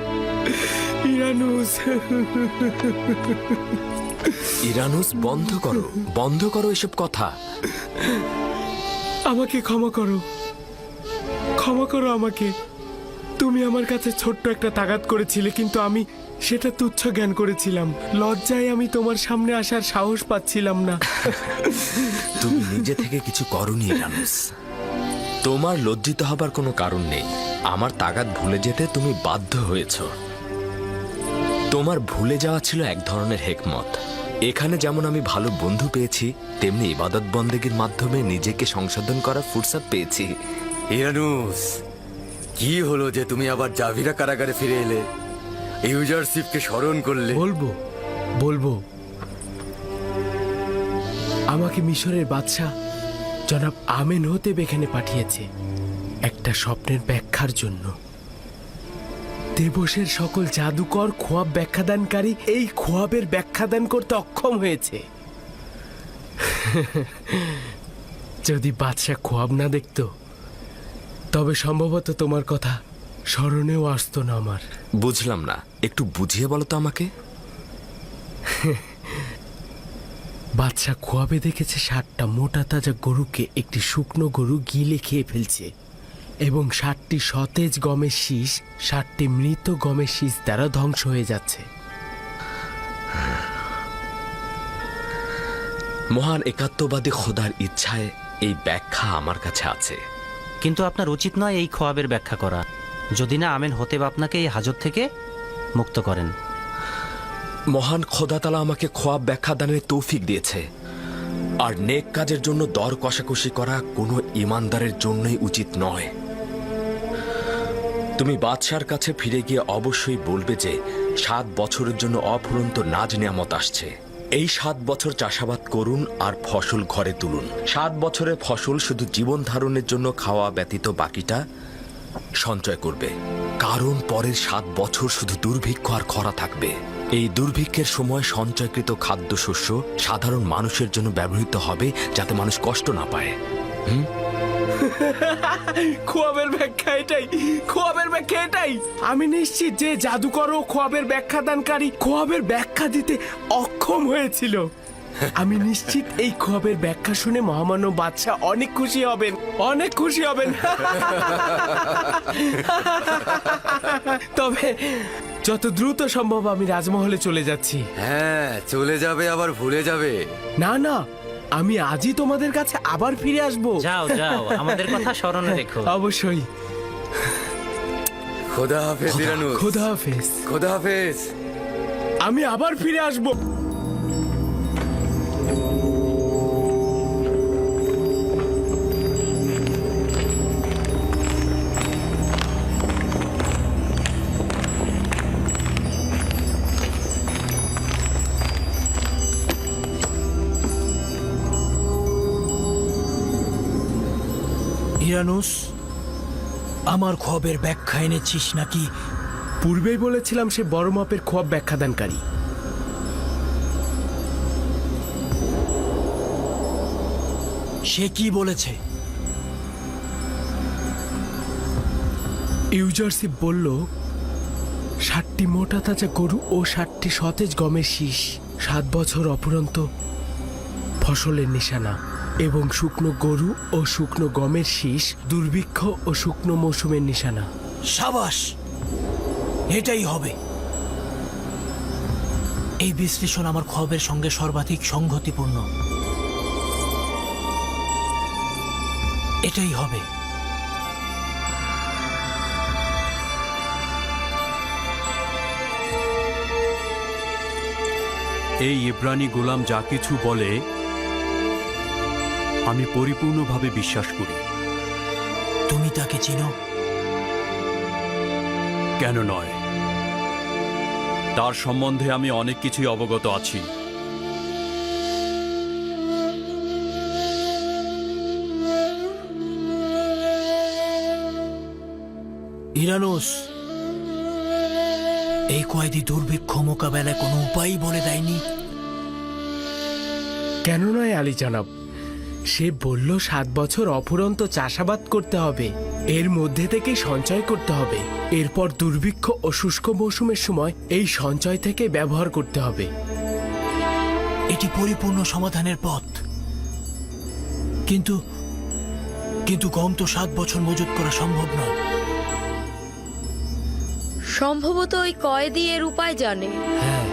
[SPEAKER 9] ইরানুস।
[SPEAKER 8] ইরানুস, বন্ধ করো এসব কথা।
[SPEAKER 9] আমাকে ক্ষমা করো, ক্ষমা করো আমাকে। তুমি আমার কাছে ছোট্ট একটা তাগাদ করেছিলে, কিন্তু আমি সেটা তুচ্ছ জ্ঞান করেছিলাম। লজ্জায় আমি তোমার সামনে আসার সাহস পাচ্ছিলাম না।
[SPEAKER 8] তুমি নিজে থেকে কিছু করনি ইরানুস। তোমার লজ্জিত হবার কোনো কারণ নেই। আমার তাগাদ ভুলে যেতে তুমি বাধ্য হয়েছ। তোমার ভুলে যাওয়া ছিল এক ধরনের হেকমত। এখানে যেমন আমি ভালো বন্ধু পেয়েছি, তেমনি ইবাদত বন্দেগীর মাধ্যমে নিজেকে সংশোধন করার ফুরসত পেয়েছি।
[SPEAKER 2] ইরানুস, কি হলো যে তুমি আবার জাভিরা কারাগারে ফিরে এলে? ইউজারশিপকে স্মরণ করলে?
[SPEAKER 9] বলবো। আমাকে মিশরের বাদশাহ জনাব আমেন হতেব এখানে পাঠিয়েছে একটা স্বপ্নের ব্যাখ্যার জন্য। দেবসের সকল জাদুকর খোয়াব ব্যাখ্যাদানকারী এই খোয়াবের ব্যাখ্যাদান করতে অক্ষম হয়েছে। যদি বাদশাহ খোয়াব না দেখত, তবে সম্ভবত তোমার কথা স্মরণেও আসতো না আমার।
[SPEAKER 8] বুঝলাম না, একটু বুঝিয়ে বলো তো আমাকে।
[SPEAKER 9] বাদশাহ খোয়াবে দেখেছে 60টা মোটা তাজা গরুকে একটি শুকনো গরু গিলে খেয়ে ফেলছে, এবং 60টি সতেজ গমের শীষ 60টি মৃত গমের শীষ দ্বারা ধ্বংস হয়ে যাচ্ছে।
[SPEAKER 8] মহান একাত্মবাদী খোদার ইচ্ছায় এই ব্যাখ্যা আমার কাছে আছে।
[SPEAKER 7] কিন্তু আপনার উচিত নয় এই খোয়াবের ব্যাখ্যা করা, যদি না আমেন হতেব আপনাকে এই হাজত থেকে মুক্ত করেন।
[SPEAKER 8] মহান খোদা তাআলা আমাকে খোয়াব ব্যাখ্যা দানের তৌফিক দিয়েছে, আর নেক কাজের জন্য দর কষাকষি করা কোনো ইমানদারের জন্যই উচিত নয়। তুমি বাদশার কাছে ফিরে গিয়ে অবশ্যই বলবে যে 7 বছরের জন্য অফুরন্ত নাজ নিয়ামত আসছে। এই 7 বছর চাষাবাদ করুন আর ফসল ঘরে তুলুন। 7 বছরের ফসল শুধু জীবন ধারণের জন্য খাওয়া ব্যতীত বাকিটা সঞ্চয় করবে, কারণ পরের 7 বছর শুধু দুর্ভিক্ষ আর খরা থাকবে। এই দুর্ভিক্ষের সময় সঞ্চয়কৃত খাদ্যশস্য সাধারণ মানুষের জন্য ব্যবহৃত হবে, যাতে মানুষ কষ্ট না পায়।
[SPEAKER 9] খোয়াবের ব্যাখ্যা এটাই, খোয়াবের ব্যাখ্যা এটাই। আমি নিশ্চিত যে জাদুকর ও খোয়াবের ব্যাখ্যাদানকারী খোয়াবের ব্যাখ্যা দিতে অক্ষম হয়েছিল। আমি নিশ্চিত এই খোয়াবের ব্যাখ্যা শুনে মহামান্য বাদশাহ অনেক খুশি হবেন, অনেক খুশি হবেন। তবে যত দ্রুত সম্ভব আমি রাজমহলে চলে যাচ্ছি।
[SPEAKER 2] হ্যাঁ, চলে যাবে আবার ভুলে যাবে।
[SPEAKER 9] না না, আমি আজই তোমাদের কাছে আবার ফিরে আসবো।
[SPEAKER 7] যাও যাও, আমাদের কথা স্মরণে রেখো।
[SPEAKER 9] অবশ্যই।
[SPEAKER 2] খোদা হাফেজ ইরানুস।
[SPEAKER 9] খোদা হাফেজ।
[SPEAKER 2] খোদা হাফেজ।
[SPEAKER 9] আমি আবার ফিরে আসবো।
[SPEAKER 7] ইরানুস, আমার খোয়াবের ব্যাখ্যা এনেছিস নাকি?
[SPEAKER 9] পূর্বেই বলেছিলাম সে বড় মাপের খোয়াব ব্যাখ্যাদানকারী।
[SPEAKER 7] সে কি বলেছে?
[SPEAKER 9] ইউজারশিপ বলল 60টি মোটা তাজা গরু ও 60টি সতেজ গমের শীষ 7 বছর অপুরন্ত ফসলের নিশানা, এবং শুকনো গরু ও শুকনো গমের শীষ দুর্ভিক্ষ ও শুকনো মৌসুমের নিশানা।
[SPEAKER 7] সাবাস, এটাই হবে। এই বিশ্লেষণ আমার খোয়াবের সঙ্গে সর্বাধিক সংগতিপূর্ণ। এটাই হবে।
[SPEAKER 5] এই ইব্রানি গোলাম যা কিছু বলে আমি পরিপূর্ণভাবে বিশ্বাস করি।
[SPEAKER 7] তুমি তাকে চিনো?
[SPEAKER 5] কেন নয়, তার সম্বন্ধে আমি অনেক কিছুই অবগত আছি।
[SPEAKER 7] ইরানুস, এই কয়েদি দুর্ভিক্ষ মোকাবেলায় কোনো উপায়ই বলে দেয়নি?
[SPEAKER 9] কেন নয় আলী জনাব, সে বলল 7 বছর অফুরন্ত চাষাবাদ করতে হবে, এর মধ্যে থেকেই সঞ্চয় করতে হবে, এরপর দুর্ভিক্ষ ও শুষ্ক মৌসুমের সময় এই সঞ্চয় থেকে ব্যবহার করতে হবে।
[SPEAKER 7] এটি পরিপূর্ণ সমাধানের পথ, কিন্তু কিন্তু গম তো 7 বছর মজুত করা সম্ভব নয়।
[SPEAKER 10] সম্ভবত ওই কয়েদি এর উপায় জানে।
[SPEAKER 7] হ্যাঁ,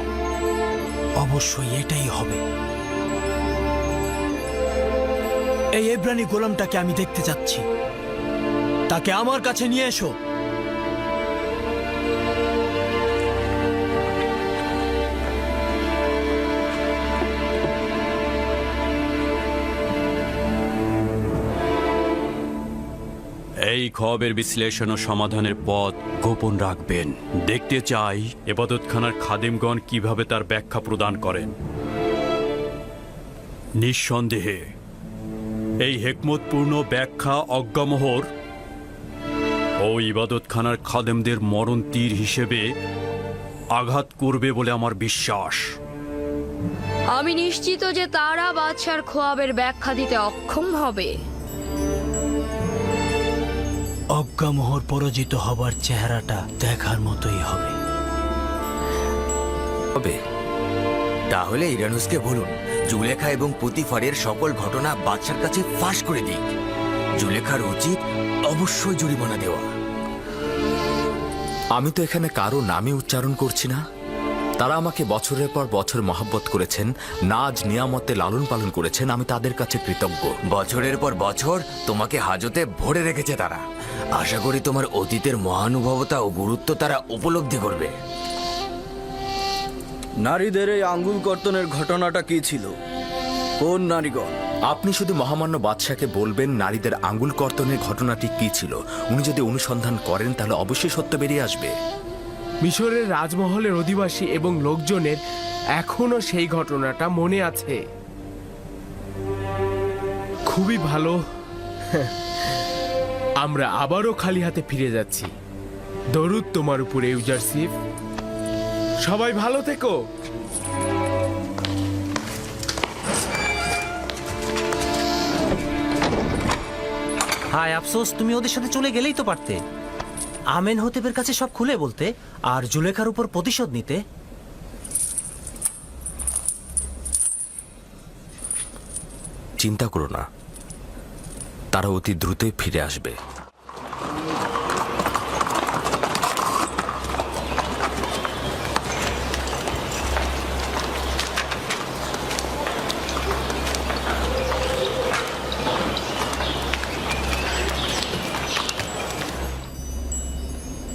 [SPEAKER 7] অবশ্যই এটাই হবে। এই এব্রানি গোলামটাকে আমি দেখতে চাচ্ছি, তাকে আমার কাছে নিয়ে এসো।
[SPEAKER 5] এই খোয়াবের বিশ্লেষণ ও সমাধানের পথ গোপন রাখবেন। দেখতে চাই এবাদতখানার খাদেমগণ কিভাবে তার ব্যাখ্যা প্রদান করেন। নিঃসন্দেহে এই হেকমতপূর্ণ ব্যাখ্যা অজ্ঞামোহর ও ইবাদতখানার খাদেমদের মরণ তীর হিসেবে আঘাত করবে বলে আমার বিশ্বাস।
[SPEAKER 10] আমি নিশ্চিত যে তারা বাদশার খোয়াবের ব্যাখ্যা দিতে অক্ষম হবে।
[SPEAKER 7] অজ্ঞামোহর পরাজিত হবার চেহারাটা দেখার মতোই হবে।
[SPEAKER 2] তাহলে ইরানুসকে বলুন জুলেখা এবং পুতিফারের সকল ঘটনা বাদশার কাছে ফাঁস করে দিক। জুলেখার উচিত অবশ্যই জরিমানা দেওয়া।
[SPEAKER 8] আমি তো এখানে কারো নামে উচ্চারণ করছি না। তারা আমাকে বছরের পর বছর মহব্বত করেছেন, নাজ নিয়ামতে লালন পালন করেছেন, আমি তাদের কাছে কৃতজ্ঞ।
[SPEAKER 2] বছরের পর বছর তোমাকে হাজতে ভরে রেখেছে তারা। আশা করি তোমার অতীতের মহানুভবতা ও গুরুত্ব তারা উপলব্ধি করবে।
[SPEAKER 3] নারীদের এই আঙ্গুল কর্তনের ঘটনাটা কি ছিল? কোন নারীগণ?
[SPEAKER 8] আপনি শুধু মহামান্য বাদশাকে বলবেন নারীদের আঙ্গুল কর্তনের ঘটনাটি কি ছিল। উনি যদি অনুসন্ধান করেন তাহলে অবশ্যই সত্য বেরিয়ে আসবে।
[SPEAKER 9] মিশরের রাজমহলের অধিবাসী এবং লোকজনের এখনো সেই ঘটনাটা মনে আছে। খুবই ভালো। আমরা আবারও খালি হাতে ফিরে যাচ্ছি। দরুদ তোমার উপরে ইউজারশিপ। সবাই ভালো থেকো।
[SPEAKER 7] হায় আফসোস, তুমি ওদের সাথে চলে গেলেই তো পারতে। আমেন হতেবের কাছে সব খুলে বলতে আর জুলেখার উপর প্রতিশোধ নিতে।
[SPEAKER 8] চিন্তা করো না, তারা অতি দ্রুতই ফিরে আসবে।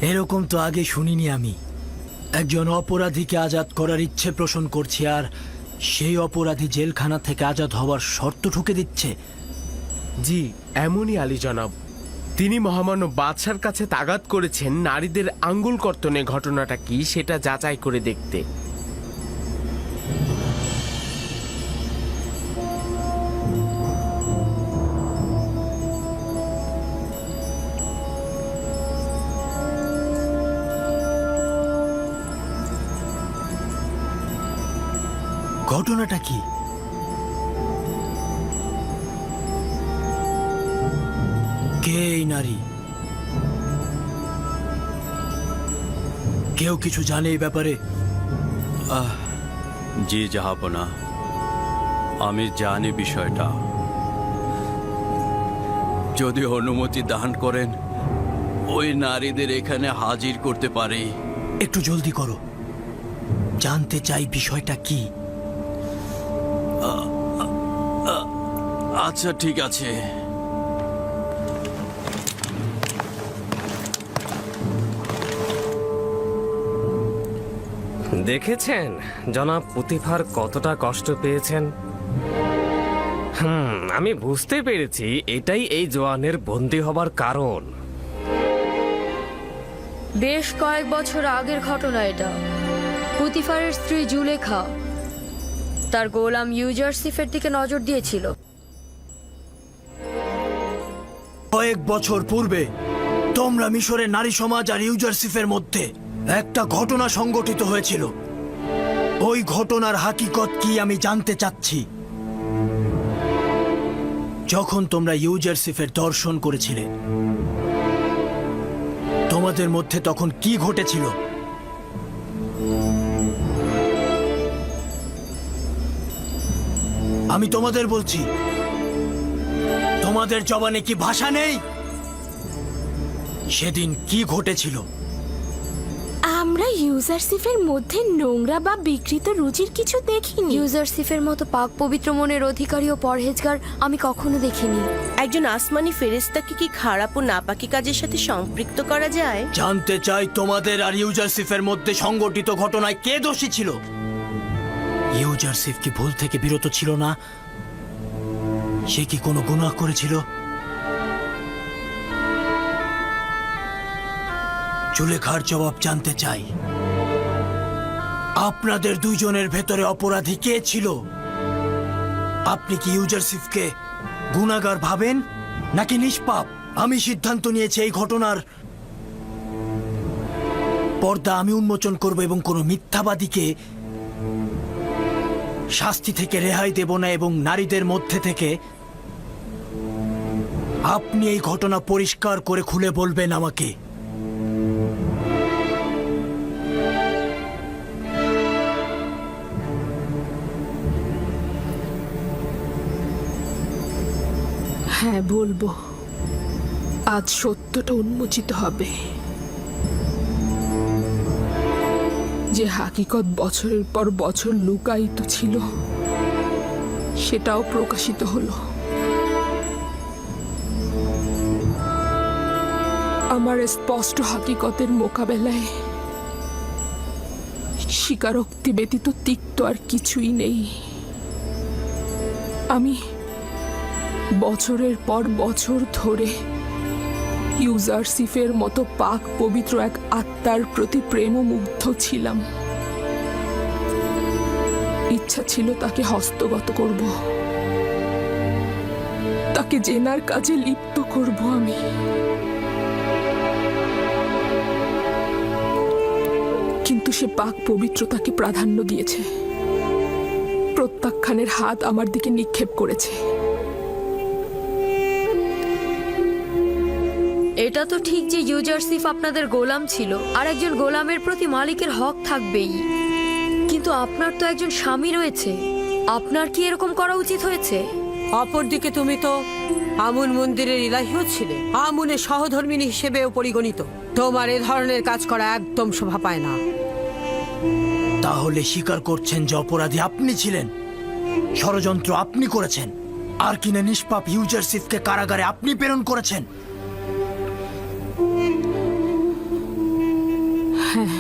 [SPEAKER 7] এরকম তো আগে শুনিনি আমি। একজন অপরাধীকে আজাদ করার ইচ্ছে পোষণ করছি, আর সেই অপরাধী জেলখানা থেকে আজাদ হওয়ার শর্ত ঠুকে দিচ্ছে।
[SPEAKER 9] জি, এমনই আলী জনাব। তিনি মহামান্য বাদশার কাছে তাগাদ করেছেন নারীদের আঙ্গুল কর্তনের ঘটনাটা কি সেটা যাচাই করে দেখতে।
[SPEAKER 7] ঘটনাটা কি? কে এই নারী? কেউ কিছু জানে এই ব্যাপারে?
[SPEAKER 5] জি জাহাপনা, আমি জানি বিষয়টা। যদি অনুমতি দান করেন, ওই নারীদের এখানে হাজির করতে পারি।
[SPEAKER 7] একটু জলদি করো, জানতে চাই বিষয়টা কি।
[SPEAKER 5] আচ্ছা ঠিক আছে।
[SPEAKER 14] দেখেছেন জনাব পুতিফার কতটা কষ্ট পেয়েছেন? আমি বুঝতে পেরেছি এটাই এই জোয়ানের বন্দী হবার কারণ।
[SPEAKER 10] বেশ কয়েক বছর আগের ঘটনা এটা। পুতিফারের স্ত্রী জুলেখা তার গোলাম ইউজারসিফের দিকে নজর দিয়েছিল।
[SPEAKER 7] কয়েক বছর পূর্বে তোমরা মিশরের নারী সমাজ আর ইউজারসিফের মধ্যে একটা ঘটনা সংঘটিত হয়েছিল। ওই ঘটনার হাকিকত কি আমি জানতে চাচ্ছি। যখন তোমরা ইউজারসিফের দর্শন করেছিলে, তোমাদের মধ্যে তখন কি ঘটেছিল? আমি তোমাদের বলছি, তোমাদের জবানে কি ভাষা নেই? সেদিন কি ঘটেছিল?
[SPEAKER 10] আমরা ইউজারসিফের মধ্যে নোংরা বা বিকৃত রুচির কিছু দেখিনি। ইউজারসিফের মতো পাক পবিত্র মনের অধিকারী ও পরহেজগার আমি কখনো দেখিনি।
[SPEAKER 12] একজন আসমানি ফেরেশতাকে কি খারাপ ও নাপাকি কাজের সাথে সম্পৃক্ত করা যায়?
[SPEAKER 7] জানতে চাই তোমাদের আর ইউজারসিফের মধ্যে সংগঠিত ঘটনায় কে দোষী ছিল? ইউজারসিফ কি ভুল থেকে বিরত ছিল না? সে কি কোনো গুনাহ করেছিল? জুলেখার জবাব জানতে চাই। আপনাদের দুইজনের ভেতরে অপরাধী কে ছিল? আপনি কি ইউজারসিফকে গুনাহগার ভাবেন নাকি নিষ্পাপ? আমি সিদ্ধান্ত নিয়েছি এই ঘটনার পর্দা আমি উন্মোচন করব এবং কোনো মিথ্যাবাদীকে শাস্তি থেকে রেহাই দেব না, এবং নারীদের মধ্যে থেকে আপনি এই ঘটনা পরিষ্কার করে খুলে বলবেন আমাকে।
[SPEAKER 9] হ্যাঁ বলবো, আজ সত্যটা উন্মোচিত হবে। যে হাকিকত বছরের পর বছর লুকায়িত ছিল, সেটাও প্রকাশিত হলো। আমার স্পষ্ট হাকিকতের মোকাবেলায় স্বীকারোক্তি ব্যতীত তিক্ত আর কিছুই নেই। আমি বছরের পর বছর ধরে ইউজারসিফের মতো পাক পবিত্র এক আত্মার প্রতি প্রেমমুগ্ধ ছিলাম। ইচ্ছা ছিল তাকে হস্তগত করব, তাকে জেনার কাজে লিপ্ত করব আমি। কিন্তু সে পাক পবিত্রতাকে প্রাধান্য দিয়েছে, প্রত্যাখ্যানের হাত আমার দিকে নিক্ষেপ করেছে।
[SPEAKER 10] এটা তো ঠিক যে ইউজারসিফ আপনাদের গোলাম ছিল, আর একজন গোলামের প্রতি মালিকের হক থাকবেই। কিন্তু আপনার তো একজন স্বামী রয়েছে, আপনার কি এরকম করা উচিত হয়েছে?
[SPEAKER 12] অপরদিকে তুমি তো আমুন মন্দিরের ইলাহিও ছিলে, আমুনের সহধর্মিনী হিসেবেও পরিগণিত। তোমার এ ধরনের কাজ করা একদম শোভা পায় না।
[SPEAKER 7] তাহলে স্বীকার করছেন যে অপরাধী আপনি ছিলেন, ষড়যন্ত্র আপনি করেছেন, আর কিনা নিষ্পাপ ইউজারসিফকে কারাগারে আপনি প্রেরণ করেছেন?
[SPEAKER 9] হ্যাঁ,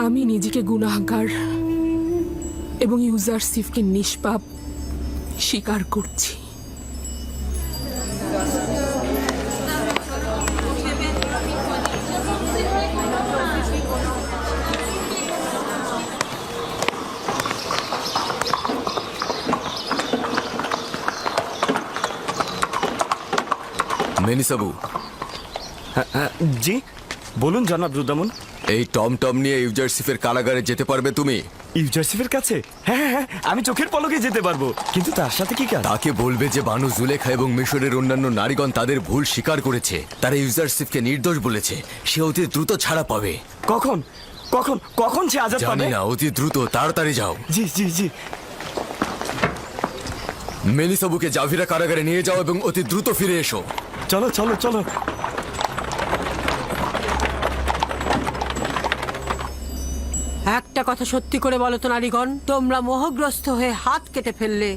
[SPEAKER 9] আমি নিজেকে গুনাহগার এবং ইউজারসিফকে নিষ্পাপ স্বীকার করছি।
[SPEAKER 2] মেনিসাবু,
[SPEAKER 3] জি,
[SPEAKER 15] বলুন জনাব রুদামুন।
[SPEAKER 2] এই টমটম নিয়ে ইউজারসিফের কারাগারে যেতে পারবে তুমি?
[SPEAKER 15] ইউজারসিফের কাছে? হ্যাঁ হ্যাঁ হ্যাঁ, আমি চোখের পলকে যেতে পারবো, কিন্তু তার সাথে কি কাজ?
[SPEAKER 2] তাকে বলবে যে বানু জুলেখা এবং মিশরের অন্যান্য নারীগণ তাদের ভুল স্বীকার করেছে, তারা ইউজারসিফকে নির্দোষ বলেছে, সে অতি দ্রুত ছাড়া পাবে।
[SPEAKER 15] কখন কখন কখন সে আজাদ পাবে?
[SPEAKER 2] জানি না, অতি দ্রুত, তাড়াতাড়ি যাও।
[SPEAKER 15] জি জি জি।
[SPEAKER 2] মেলিসাবুকে জাভিরা কারাগারে নিয়ে যাও এবং অতি দ্রুত ফিরে এসো।
[SPEAKER 15] চলো চলো চলো।
[SPEAKER 12] একটা কথা সত্যি করে বলো তো নারীগণ, তোমরা মোহগ্রস্ত হয়ে হাত কেটে ফেললে,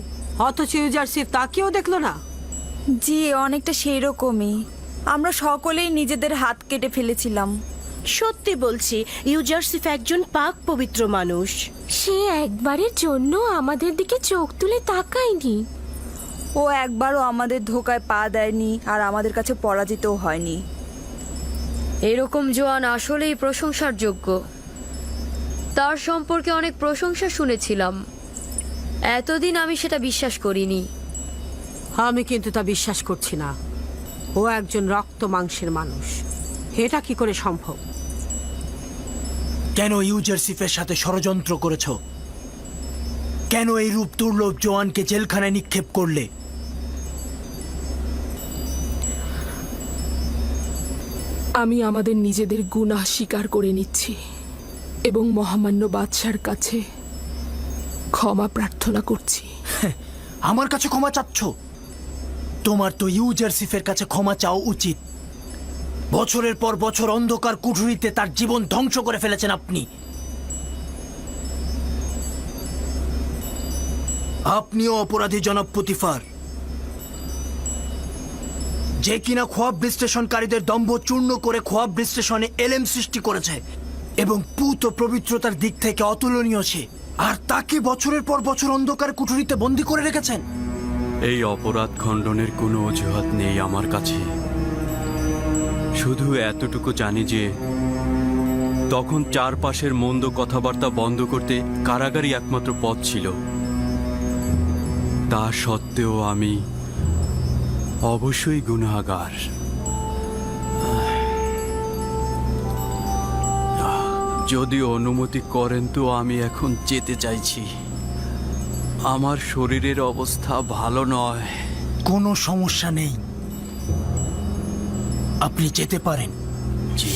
[SPEAKER 12] অথচ ইউজারসিফ তাকেও দেখলো না?
[SPEAKER 10] জি, অনেকটা সেই রকমই। আমরা সকলেই নিজেদের হাত কেটে ফেলেছিলাম।
[SPEAKER 16] সত্যি বলছি, ইউজারসিফ একজন পাক পবিত্র মানুষ।
[SPEAKER 10] সে একবারের জন্য আমাদের দিকে চোখ তুলে তাকায়নি। ও একবারও আমাদের ধোকায় পা দেয়নি, আর আমাদের কাছে পরাজিতও হয়নি। এরকম জোয়ান আসলেই প্রশংসার যোগ্য। তার সম্পর্কে অনেক প্রশংসা শুনেছিলাম, এতদিন আমি সেটা বিশ্বাস করিনি।
[SPEAKER 12] আমি কিন্তু তা বিশ্বাস করছি না। ও একজন রক্ত মাংসের মানুষ, এটা কি করে সম্ভব?
[SPEAKER 7] কেন ইউজারসিফের সাথে ষড়যন্ত্র করেছ? কেন এই রূপ দুর্লভ জোয়ানকে জেলখানায় নিক্ষেপ করলে?
[SPEAKER 17] আমি আমাদের নিজেদের গুনাহ স্বীকার করে নিচ্ছি এবং মহামান্য বাদশার কাছে ক্ষমা প্রার্থনা করছি।
[SPEAKER 7] আমার কাছে ক্ষমা চাচ্ছ? তোমার তো ইউজারসিফের কাছে ক্ষমা চাওয়া উচিত। বছরের পর বছর অন্ধকার কুঠুরিতে তার জীবন ধ্বংস করে ফেলেছেন আপনি। আপনিও অপরাধী জনাব পুতিফার, যে কিনা খোয়াব বিশ্লেষণকারীদের দম্ভ চূর্ণ করে খোয়াব বিশ্লেষণে এলেম সৃষ্টি করেছে এবং পুত ও পবিত্রতার দিক থেকে অতুলনীয় সে, আর তাকে বছরের পর বছর অন্ধকার কুঠুরিতে বন্দী করে রেখেছেন।
[SPEAKER 5] এই অপরাধ খণ্ডনের কোনো অজুহাত নেই আমার কাছে। শুধু এতটুকু জানি যে তখন চারপাশের মন্দ কথাবার্তা বন্ধ করতে কারাগারই একমাত্র পথ ছিল। তা সত্ত্বেও আমি অবশ্যই গুনাহগার। যদি অনুমতি করেন তো আমি এখন যেতে চাইছি। আমার শরীরের অবস্থা ভালো নয়।
[SPEAKER 7] কোনো সমস্যা নেই, আপনি যেতে পারেন।
[SPEAKER 5] জি।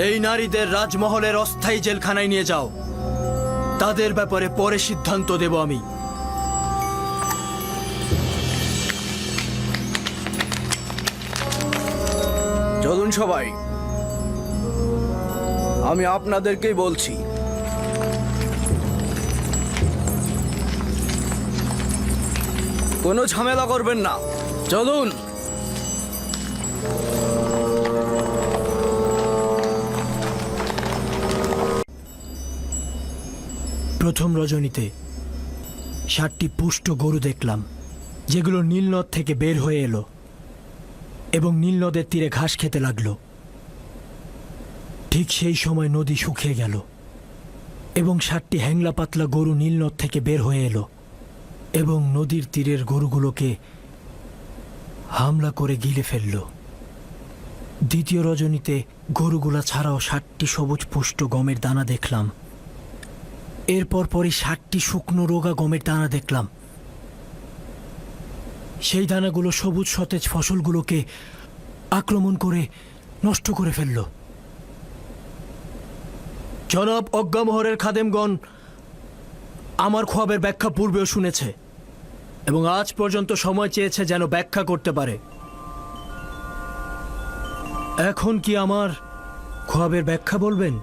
[SPEAKER 7] এই নারীদের রাজমহলের অস্থায়ী জেলখানায় নিয়ে যাও। তাদের ব্যাপারে পরে সিদ্ধান্ত দেব আমি।
[SPEAKER 3] চলুন সবাই, আমি আপনাদেরকেই বলছি, কোনো ঝামেলা করবেন না। চলুন।
[SPEAKER 7] প্রথম রজনীতে 7টি পুষ্ট গরু দেখলাম, যেগুলো নীলনদ থেকে বের হয়ে এলো এবং নীলনদের তীরে ঘাস খেতে লাগলো। ঠিক সেই সময় নদী শুকিয়ে গেল এবং 7টি হ্যাংলা পাতলা গরু নীলনদ থেকে বের হয়ে এলো এবং নদীর তীরের গরুগুলোকে হামলা করে গিলে ফেলল। দ্বিতীয় রজনীতে গরুগুলা ছাড়াও 7টি সবুজ পুষ্ট গমের দানা দেখলাম। এরপর পরই 7টি শুকনো রোগা গমের দানা দেখলাম। সেই দানাগুলো সবুজ সতেজ ফসলগুলোকে আক্রমণ করে নষ্ট করে ফেলল। জনাব অজ্ঞামোহরের খাদেমগণ আমার খোয়াবের ব্যাখ্যা পূর্বেও শুনেছে এবং আজ পর্যন্ত সময় চেয়েছে যেন ব্যাখ্যা করতে পারে। এখন কি আমার খোয়াবের ব্যাখ্যা বলবেন?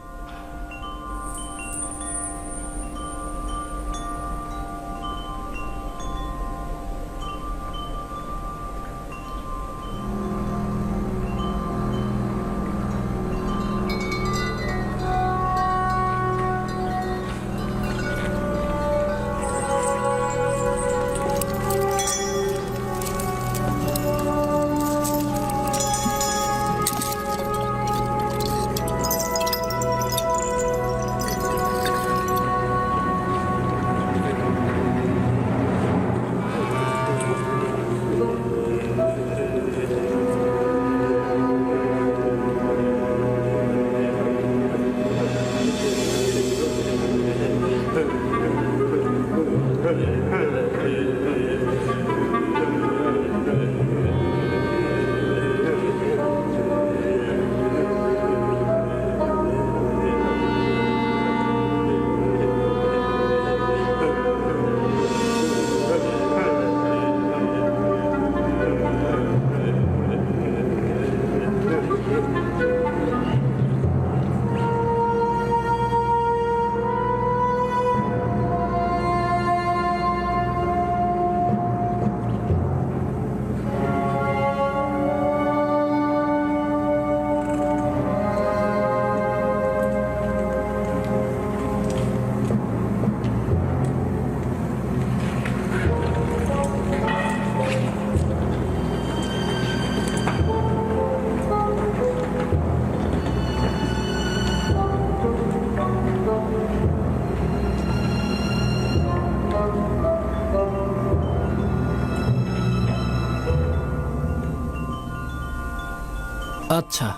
[SPEAKER 7] আচ্ছা,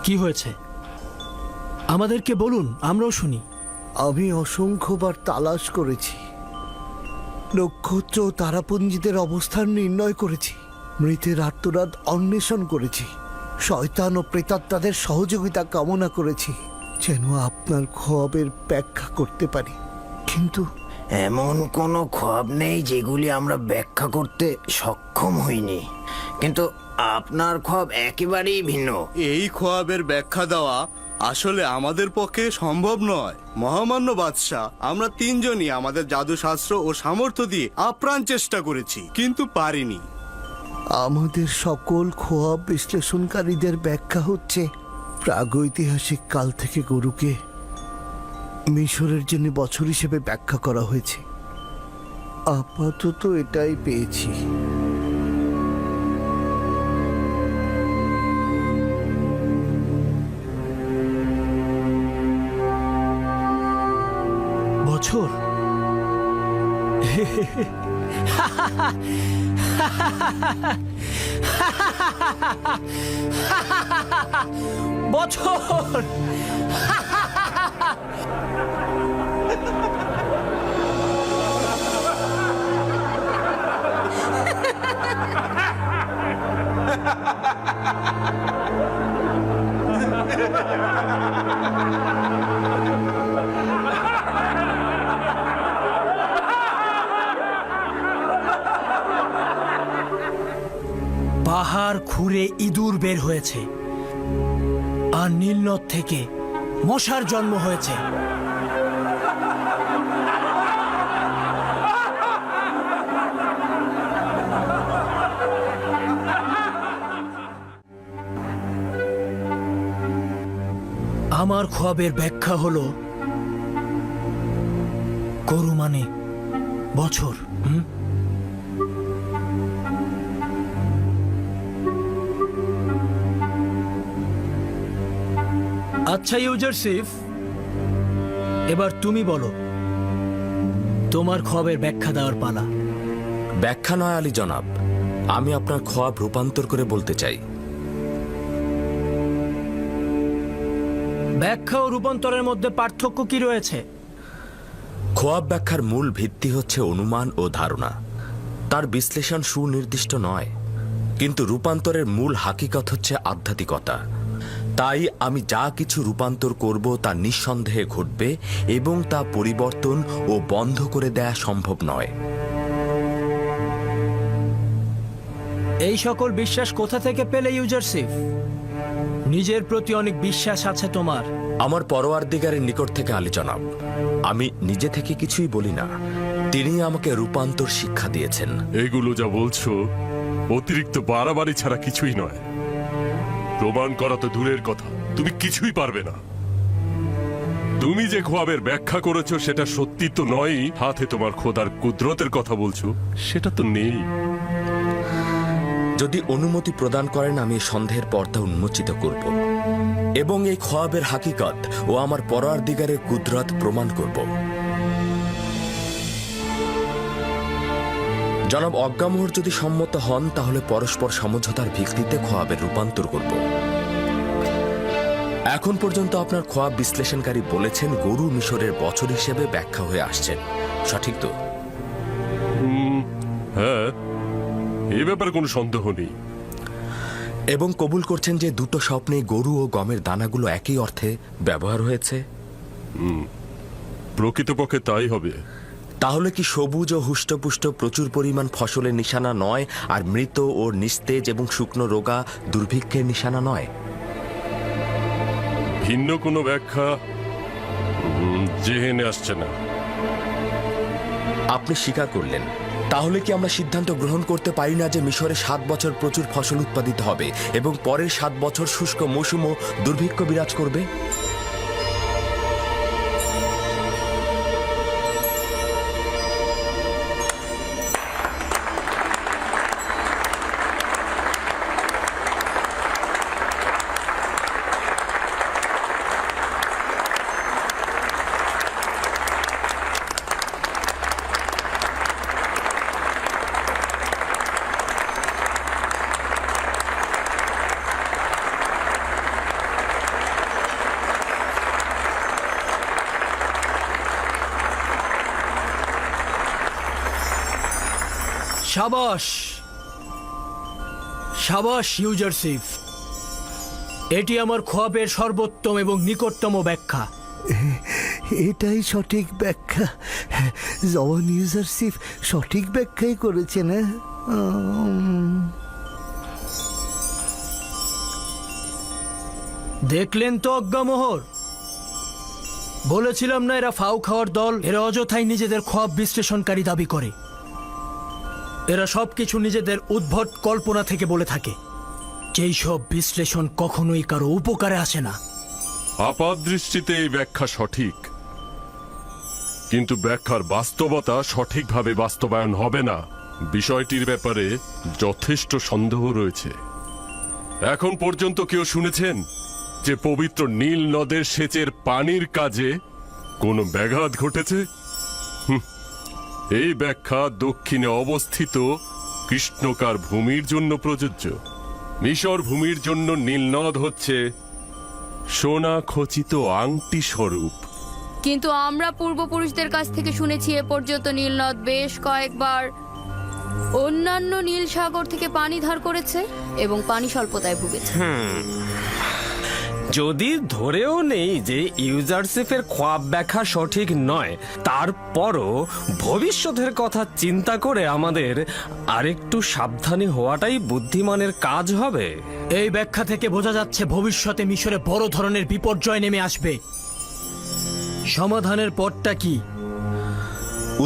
[SPEAKER 7] কি হয়েছে আমাদেরকে বলুন, আমরাও শুনি।
[SPEAKER 6] আমি অসংখ্যবার তালাশ করেছি, নক্ষত্র ও তারাপুঞ্জিদের অবস্থান নির্ণয় করেছি, মৃতের আত্মরাত অন্বেষণ করেছি, শয়তান ও প্রেতাত্মাদের সহযোগিতা কামনা করেছি যেন আপনার খোয়াবের ব্যাখ্যা করতে পারি, কিন্তু
[SPEAKER 4] এমন কোনো খোয়াব নেই যেগুলি আমরা ব্যাখ্যা করতে সক্ষম হইনি, কিন্তু আপনার খোয়াব একেবারেই ভিন্ন।
[SPEAKER 11] এই খোয়াবের ব্যাখ্যা দেওয়া আসলে আমাদের পক্ষে সম্ভব নয়। মহামান্য বাদশাহ, আমরা তিনজনই আমাদের জাদুশাস্ত্র ও সামর্থ্য দিয়ে আপ্রাণ চেষ্টা করেছি, কিন্তু পারিনি।
[SPEAKER 6] আমাদের সকল খোয়াব বিশ্লেষণকারীদের ব্যাখ্যা হচ্ছে প্রাগৈতিহাসিক কাল থেকে গরুকে মিশরের জন্য বছর হিসেবে ব্যাখ্যা করা হয়েছে। আপাতত এটাই পেয়েছি।
[SPEAKER 7] বছর? বছর? পাহাড় খুঁড়ে ইঁদুর বের হয়েছে, আর নীলনদ থেকে মশার জন্ম হয়েছে। আমার খোয়াবের ব্যাখ্যা হলো গরু মানে বছর। আচ্ছা ইউজারসিফ, এবার তুমি বলো, তোমার খোয়াবের ব্যাখ্যা দেওয়ার পালা।
[SPEAKER 8] ব্যাখ্যা নয় আলী জনাব, আমি আপনার খোয়াব রূপান্তর করে বলতে চাই।
[SPEAKER 7] ব্যাখ্যা ও রূপান্তরের মধ্যে পার্থক্য কি রয়েছে?
[SPEAKER 8] খোয়াব ব্যাখ্যার মূল ভিত্তি হচ্ছে অনুমান ও ধারণা, তার বিশ্লেষণ সুনির্দিষ্ট নয়, কিন্তু রূপান্তরের মূল হাকিকত হচ্ছে আধ্যাত্মিকতা। তাই আমি যা কিছু রূপান্তর করব তা নিঃসন্দেহে ঘটবে এবং তা পরিবর্তন ও বন্ধ করে দেয়া সম্ভব নয়।
[SPEAKER 7] এই সকল বিশ্বাস কোথা থেকে পেলে ইউজারসিফ? নিজের প্রতি অনেক বিশ্বাস আছে তোমার।
[SPEAKER 8] আমার পরওয়ারদিগারের নিকট থেকে আলী জনাব, আমি নিজে থেকে কিছুই বলি না, তিনি আমাকে রূপান্তর শিক্ষা দিয়েছেন।
[SPEAKER 1] এগুলো যা বলছো অতিরিক্ত বাড়াবাড়ি ছাড়া কিছুই নয়। প্রমাণ করা তো দূরের কথা, তুমি কিছুই পারবে না। তুমি যে খোয়াবের ব্যাখ্যা করেছো সেটা সত্যি তো নয়, হাতে তোমার খোদার কুদরতের কথা বলছো সেটা তো নেই।
[SPEAKER 8] যদি অনুমতি প্রদান করেন আমি সন্দেহের পর্দা উন্মোচিত করব এবং এই খোয়াবের হাকিকত ও আমার পরওয়ারদিগারের কুদরত প্রমাণ করব। জনাব অজ্ঞামোহর যদি সম্মত হন তাহলে পরস্পর সমঝোতার ভিত্তিতে খোয়াবের রূপান্তর করব। এখন পর্যন্ত আপনার খোয়াব বিশ্লেষণকারী বলেছেন গরু মিশরের বছর হিসেবে ব্যাখ্যা হয়ে আসছেন, সঠিক তো?
[SPEAKER 1] হ্যাঁ, এ ব্যাপারে কোনো সন্দেহ নেই।
[SPEAKER 8] এবং কবুল করছেন যে দুটো স্বপ্নে গরু ও গমের দানাগুলো একই অর্থে ব্যবহার হয়েছে?
[SPEAKER 1] প্রকৃতপক্ষে তাই হবে।
[SPEAKER 8] তাহলে কি সবুজ ও হুষ্টপুষ্ট প্রচুর পরিমাণ ফসলের নিশানা নয়, আর মৃত ও নিস্তেজ এবং শুকনো রোগা দুর্ভিক্ষের নিশানা নয়?
[SPEAKER 1] ভিন্ন কোনো ব্যাখ্যা জেহেনে আসছে না।
[SPEAKER 8] আপনি স্বীকার করলেন। তাহলে কি আমরা সিদ্ধান্ত গ্রহণ করতে পারি না যে মিশরে 7 বছর প্রচুর ফসল উৎপাদিত হবে এবং পরের 7 বছর শুষ্ক মৌসুম ও দুর্ভিক্ষ বিরাজ করবে?
[SPEAKER 3] সাবাস সাবাস ইউজারসিফ, এটি আমার খোয়াবের সর্বোত্তম এবং নিকটতম ব্যাখ্যা।
[SPEAKER 6] এটাই সঠিক ব্যাখ্যা। জওয়ান ইউজারসিফ সঠিক ব্যাখ্যাই করেছেন।
[SPEAKER 3] দেখলেন তো অজ্ঞামোহর, বলেছিলাম না এরা ফাউ খাওয়ার দল। এরা অযথাই নিজেদের খোয়াব বিশ্লেষণকারী দাবি করে। এরা সবকিছু নিজেদের উদ্ভট কল্পনা থেকে বলে থাকে, যেই সব বিশ্লেষণ কখনোই কারো উপকারে আসে না।
[SPEAKER 1] আপাত দৃষ্টিতে এই ব্যাখ্যা সঠিক, কিন্তু ব্যাখ্যার বাস্তবতা সঠিকভাবে বাস্তবায়ন হবে না। বিষয়টির ব্যাপারে যথেষ্ট সন্দেহ রয়েছে। এখন পর্যন্ত কেউ শুনেছেন যে পবিত্র নীল নদের সেচের পানির কাজে কোনো ব্যাঘাত ঘটেছে? এই ব্যাখ্যা দক্ষিণে অবস্থিত কৃষ্ণকার ভূমির জন্য প্রযোজ্য। মিশর ভূমির জন্য নীলনদ হচ্ছে সোনা খচিত আংটি স্বরূপ।
[SPEAKER 10] কিন্তু আমরা পূর্বপুরুষদের কাছ থেকে শুনেছি এ পর্যন্ত নীলনদ বেশ কয়েকবার অন্যান্য নীল সাগর থেকে পানি ধার করেছে এবং পানি স্বল্পতায় ভুগেছে।
[SPEAKER 14] যদি ধরেও নেই যে ইউজারসিফের খোয়াব ব্যাখ্যা সঠিক নয়, তারপরও ভবিষ্যতের কথা চিন্তা করে আমাদের আরেকটু সাবধানী হওয়াটাই বুদ্ধিমানের কাজ হবে।
[SPEAKER 3] এই ব্যাখ্যা থেকে বোঝা যাচ্ছে ভবিষ্যতে মিশরে বড় ধরনের বিপর্যয় নেমে আসবে। সমাধানের পথটা কি?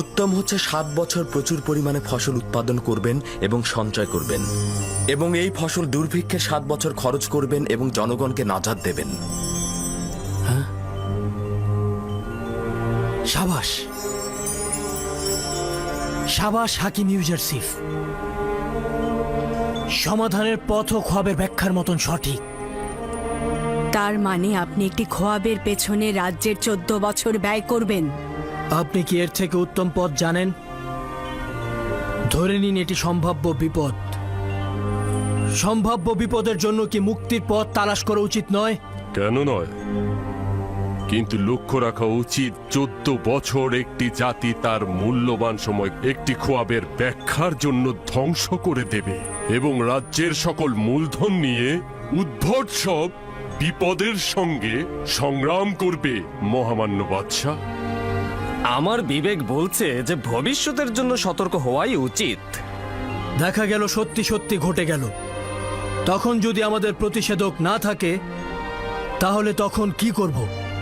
[SPEAKER 8] উত্তম হচ্ছে 7 বছর প্রচুর পরিমাণে ফসল উৎপাদন করবেন এবং সঞ্চয় করবেন, এবং এই ফসল দুর্ভিক্ষে 7 বছর খরচ করবেন এবং জনগণকে নাজাত দেবেন।
[SPEAKER 3] সাবাস সাবাস হাকিম ইউজারসিফ, সমাধানের পথ ও খোয়াবের ব্যাখ্যার মতন সঠিক।
[SPEAKER 12] তার মানে আপনি একটি খোয়াবের পেছনে রাজ্যের 14 বছর ব্যয় করবেন?
[SPEAKER 3] আপনি কি এর থেকে উত্তম পথ জানেন? ধরে নিন এটি সম্ভাব্য বিপদ। সম্ভাব্য বিপদের জন্য কি মুক্তির পথ তালাশ করা উচিত নয়?
[SPEAKER 1] কেন নয়? কিন্তু লক্ষ্য রাখা উচিত 14 বছর একটি জাতি তার মূল্যবান সময় একটি খোয়াবের ব্যাখ্যার জন্য ধ্বংস করে দেবে এবং রাজ্যের সকল মূলধন নিয়ে উদ্ভট সব বিপদের সঙ্গে সংগ্রাম করবে। মহামান্য বাদশাহ,
[SPEAKER 14] আমার বিবেক বলছে যে ভবিষ্যতের জন্য সতর্ক হওয়াই উচিত।
[SPEAKER 3] দেখা গেল সত্যি সত্যি ঘটে গেল, তখন যদি আমাদের প্রতিষেধক না থাকে তাহলে তখন কি করব?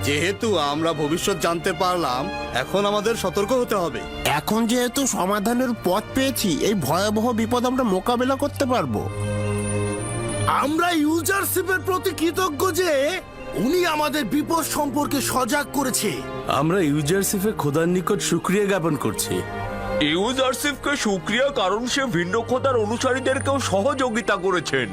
[SPEAKER 11] যেহেতু আমরা ভবিষ্যৎ জানতে পারলাম, এখন আমাদের সতর্ক হতে হবে।
[SPEAKER 18] এখন যেহেতু সমাধানের পথ পেয়েছি, এই ভয়াবহ বিপদ আমরা মোকাবেলা করতে পারবো।
[SPEAKER 6] আমরা ইউজারশিপের প্রতি কৃতজ্ঞ যে উনি আমাদের বিপদ সম্পর্কে সজাগ করেছে।
[SPEAKER 15] আমরা ইউজারসিফে খোদার নিকট শুকরিয়া জ্ঞাপন করছি।
[SPEAKER 2] ইউজারসিফকে শুকরিয়া, কারণ সে ভিন্ন খোদার অনুসারীদেরকেও সহযোগিতা করেছেন।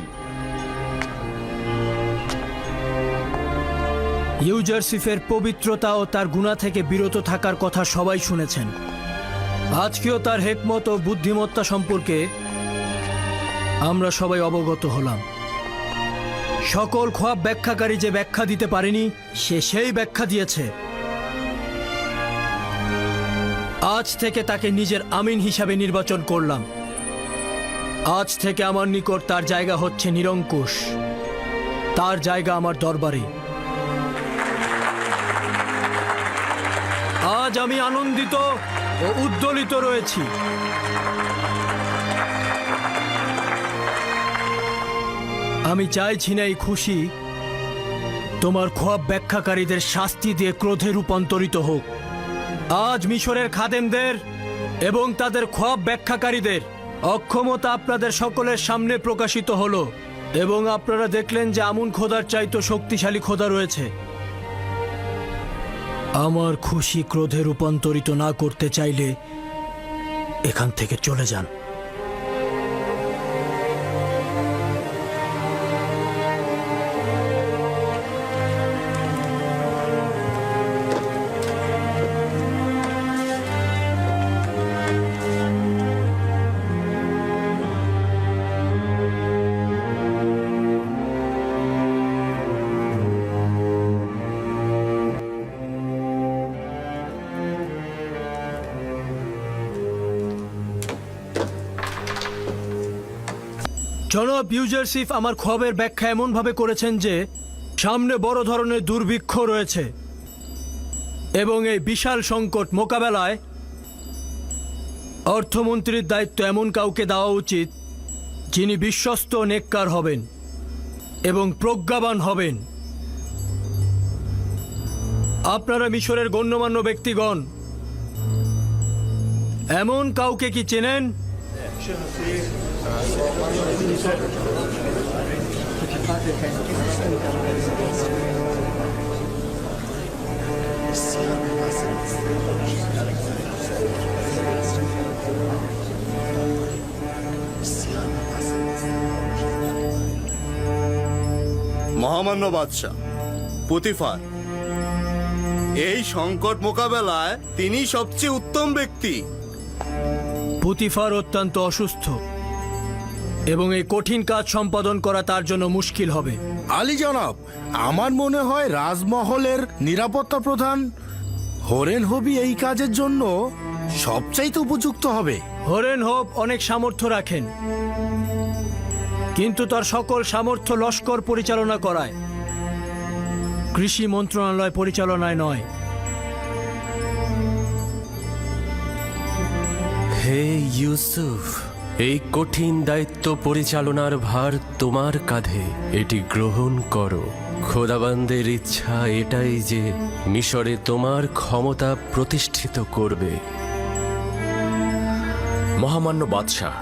[SPEAKER 3] ইউজারসিফের পবিত্রতা ও তার গুণা থেকে বিরত থাকার কথা সবাই শুনেছেন। আজকেও তার হেকমত ও বুদ্ধিমত্তা সম্পর্কে আমরা সবাই অবগত হলাম। সকল খোয়াব ব্যাখ্যাকারী যে ব্যাখ্যা দিতে পারেনি, সে সেই ব্যাখ্যা দিয়েছে। আজ থেকে তাকে নিজের আমিন হিসাবে নির্বাচন করলাম। আজ থেকে আমার নিকট তার জায়গা হচ্ছে নিরঙ্কুশ। তার জায়গা আমার দরবারে। আজ আমি আনন্দিত ও উদ্দোলিত রয়েছি। আমি চাইছি না এই খুশি তোমার খোয়াব ব্যাখ্যাকারীদের শাস্তি দিয়ে ক্রোধে রূপান্তরিত হোক। আজ মিশরের খাদেমদের এবং তাদের খোয়াব ব্যাখ্যাকারীদের অক্ষমতা আপনাদের সকলের সামনে প্রকাশিত হলো, এবং আপনারা দেখলেন যে আমুন খোদার চাইতো শক্তিশালী খোদা রয়েছে। আমার খুশি ক্রোধে রূপান্তরিত না করতে চাইলে এখান থেকে চলে যান। জনাব ইউজারসিফ আমার খোয়াবের ব্যাখ্যা এমনভাবে করেছেন যে সামনে বড় ধরনের দুর্ভিক্ষ রয়েছে এবং এই বিশাল সংকট মোকাবেলায় অর্থমন্ত্রীর দায়িত্ব এমন কাউকে দেওয়া উচিত যিনি বিশ্বস্ত নেককার হবেন এবং প্রজ্ঞাবান হবেন। আপনারা মিশরের গণ্যমান্য ব্যক্তিগণ এমন কাউকে কি চেনেন?
[SPEAKER 11] মহামান্য বাদশাহ পুতিফার, এই সংকট মোকাবেলায় তিনি সবচেয়ে উত্তম ব্যক্তি।
[SPEAKER 3] পুতিফার অত্যন্ত অসুস্থ এবং এই কঠিন কাজ সম্পাদন করা তার জন্য মুশকিল হবে।
[SPEAKER 18] আলী জনাব, আমার মনে হয় রাজমহলের নিরাপত্তা প্রধান হরেন হবি এই কাজের জন্য সবচাইতে উপযুক্ত হবে।
[SPEAKER 3] হরেন হোপ অনেক সামর্থ্য রাখেন, কিন্তু তার সকল সামর্থ্য লস্কর পরিচালনা করায়, কৃষি মন্ত্রণালয় পরিচালনায় নয়।
[SPEAKER 9] হে ইউসুফ, এই কঠিন দায়িত্ব পরিচালনার ভার তোমার কাঁধে, এটি গ্রহণ করো। খোদাবান্দের ইচ্ছা এটাই যে মিশরে তোমার ক্ষমতা প্রতিষ্ঠিত করবে।
[SPEAKER 8] মহামান্য বাদশাহ,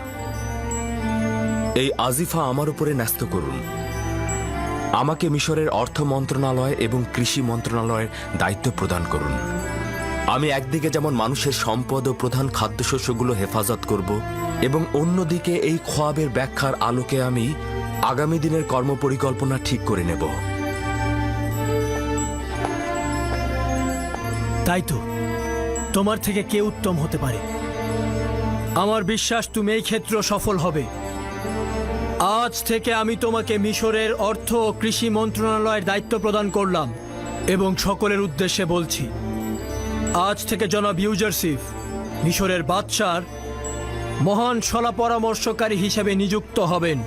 [SPEAKER 8] এই আজিফা আমার উপরে ন্যস্ত করুন। আমাকে মিশরের অর্থ মন্ত্রণালয় এবং কৃষি মন্ত্রণালয়ের দায়িত্ব প্রদান করুন। আমি একদিকে যেমন মানুষের সম্পদ ও প্রধান খাদ্যশস্যগুলো হেফাজত করব, এবং অন্যদিকে এই খোয়াবের ব্যাখ্যার আলোকে আমি আগামী দিনের কর্মপরিকল্পনা ঠিক করে নেব।
[SPEAKER 3] তাই তো, তোমার থেকে কে উত্তম হতে পারে? আমার বিশ্বাস তুমি এই ক্ষেত্র সফল হবে। আজ থেকে আমি তোমাকে মিশরের অর্থ ও কৃষি মন্ত্রণালয়ের দায়িত্ব প্রদান করলাম এবং সকলের উদ্দেশ্যে বলছি, আজ থেকে জনাব ইউজারসিফ মিশরের বাদশার মহান সলা পরামর্শকারী হিসেবে নিযুক্ত হবেন।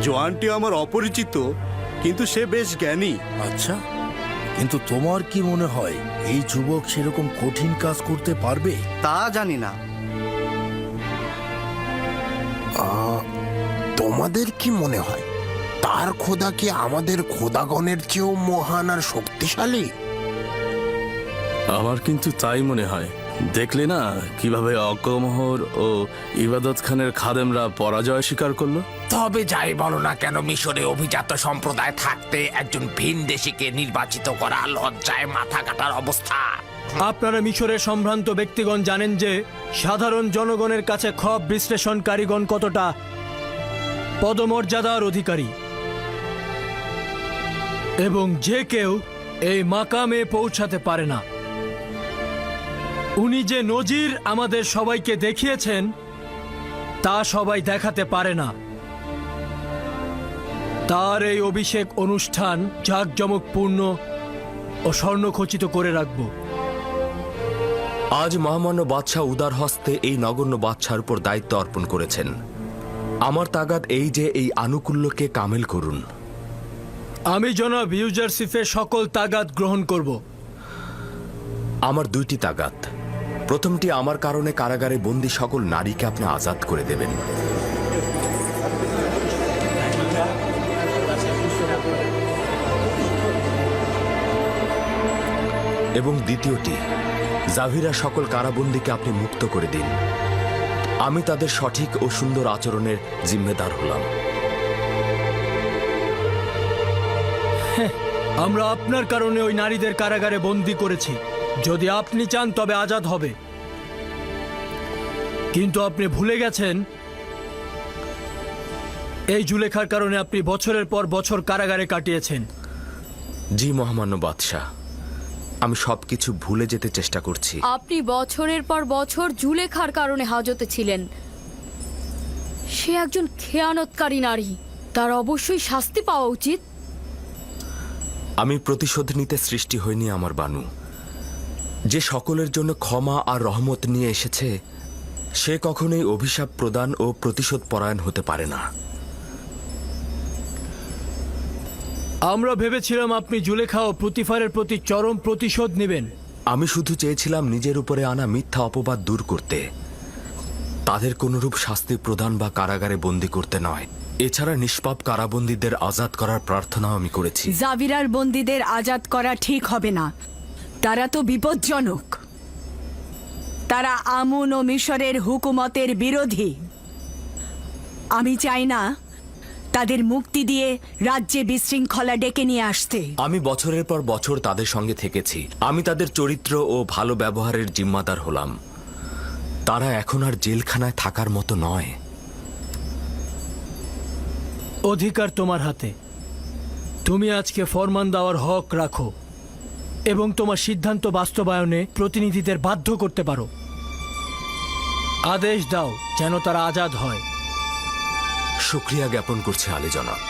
[SPEAKER 11] জোয়ানটি আমার অপরিচিত, কিন্তু সে বেশ জ্ঞানী।
[SPEAKER 18] আচ্ছা, কিন্তু তোমার কি মনে হয় এই যুবক সেরকম কঠিন কাজ করতে পারবে?
[SPEAKER 11] তা জানি না।
[SPEAKER 18] তোমাদের কি মনে হয় তার খোদা কি আমাদের খোদাগণের চেয়েও মহান আর শক্তিশালী?
[SPEAKER 14] আমার কিন্তু তাই মনে হয়। দেখলে না কিভাবে অকমহর ও ইবাদত খানের খাদেমরা পরাজয় স্বীকার করলো?
[SPEAKER 8] তবে যাই বলো না কেন, মিশরে অভিজাত সম্প্রদায় থাকতে একজন ভিনদেশীকে নির্বাচিত করা লজ্জায় মাথা কাটার অবস্থা।
[SPEAKER 3] আপনারা মিশরের সম্ভ্রান্ত ব্যক্তিগণ জানেন যে সাধারণ জনগণের কাছে খব বিশ্লেষণকারীগণ কতটা পদমর্যাদার অধিকারী, এবং যে কেউ এই মাকামে পৌঁছাতে পারে না। উনি যে নজির আমাদের সবাইকে দেখিয়েছেন তা সবাই দেখাতে পারে না। তার এই অভিষেক অনুষ্ঠান জাঁকজমকপূর্ণ ও স্বর্ণখচিত করে রাখব।
[SPEAKER 8] আজ মহামান্য বাদশাহ উদার হস্তে এই নগণ্য বাদশার উপর দায়িত্ব অর্পণ করেছেন। আমার তাগাদ এই যে এই আনুকূল্যকে কামেল করুন।
[SPEAKER 3] আমি জনাব ইউজারসিফের সকল তাগাদ গ্রহণ করব।
[SPEAKER 8] আমার দুইটি তাগাদ। প্রথমটি, আমার কারণে কারাগারে বন্দী সকল নারীকে আপনি আজাদ করে দেবেন, এবং দ্বিতীয়টি, জাভিরা সকল কারাবন্দীকে আপনি মুক্ত করে দিন। আমি তাদের সঠিক ও সুন্দর আচরণের জিম্মেদার হলাম।
[SPEAKER 3] আমরা আপনার কারণে ওই নারীদের কারাগারে বন্দী করেছি। যদি আপনি চান তবে আজাদ হবে, কিন্তু আপনি ভুলে গেছেন এই জুলেখার কারণে আপনি বছরের পর বছর কারাগারে কাটিয়েছেন।
[SPEAKER 8] জি মহামান্য বাদশাহ, আমি সবকিছু ভুলে যেতে চেষ্টা করছি।
[SPEAKER 10] আপনি বছরের পর বছর জুলেখার কারণে হাজতে ছিলেন। সে একজন খেয়ানতকারী নারী, তার অবশ্যই শাস্তি পাওয়া উচিত।
[SPEAKER 8] আমি প্রতিশোধ নিতে সৃষ্টি হয়নি আমার বানু। যে সকলের জন্য ক্ষমা আর রহমত নিয়ে এসেছে সে কখনোই অভিশাপ প্রদান ও প্রতিশোধ পরায়ণ হতে পারে না।
[SPEAKER 3] আমরা ভেবেছিলাম আপনি জুলেখা ও পুতিফারের প্রতি চরম প্রতিশোধ নেবেন।
[SPEAKER 8] আমি শুধু চেয়েছিলাম নিজের উপরে আনা মিথ্যা অপবাদ দূর করতে, তাদের কোনরূপ শাস্তি প্রদান বা কারাগারে বন্দী করতে নয়। এছাড়া নিষ্পাপ কারাবন্দীদের আজাদ করার প্রার্থনাও আমি করেছি।
[SPEAKER 10] জাভিরার বন্দীদের আজাদ করা ঠিক হবে না, তারা তো বিপজ্জনক। তারা আমুন ও মিশরের হুকুমতের বিরোধী। আমি চাই না তাদের মুক্তি দিয়ে রাজ্যে বিশৃঙ্খলা ডেকে নিয়ে আসতে।
[SPEAKER 8] আমি বছরের পর বছর তাদের সঙ্গে থেকেছি, আমি তাদের চরিত্র ও ভালো ব্যবহারের জিম্মাদার হলাম। তারা এখন আর জেলখানায় থাকার মতো নয়।
[SPEAKER 3] অধিকার তোমার হাতে, তুমি আজকে ফরমান দেওয়ার হক রাখো এবং তোমার সিদ্ধান্ত বাস্তবায়নে প্রতিনিধিদের বাধ্য করতে পারো। আদেশ দাও যেন তারা আজাদ হয়।
[SPEAKER 8] শুকরিয়া জ্ঞাপন করছে আলী জনাব।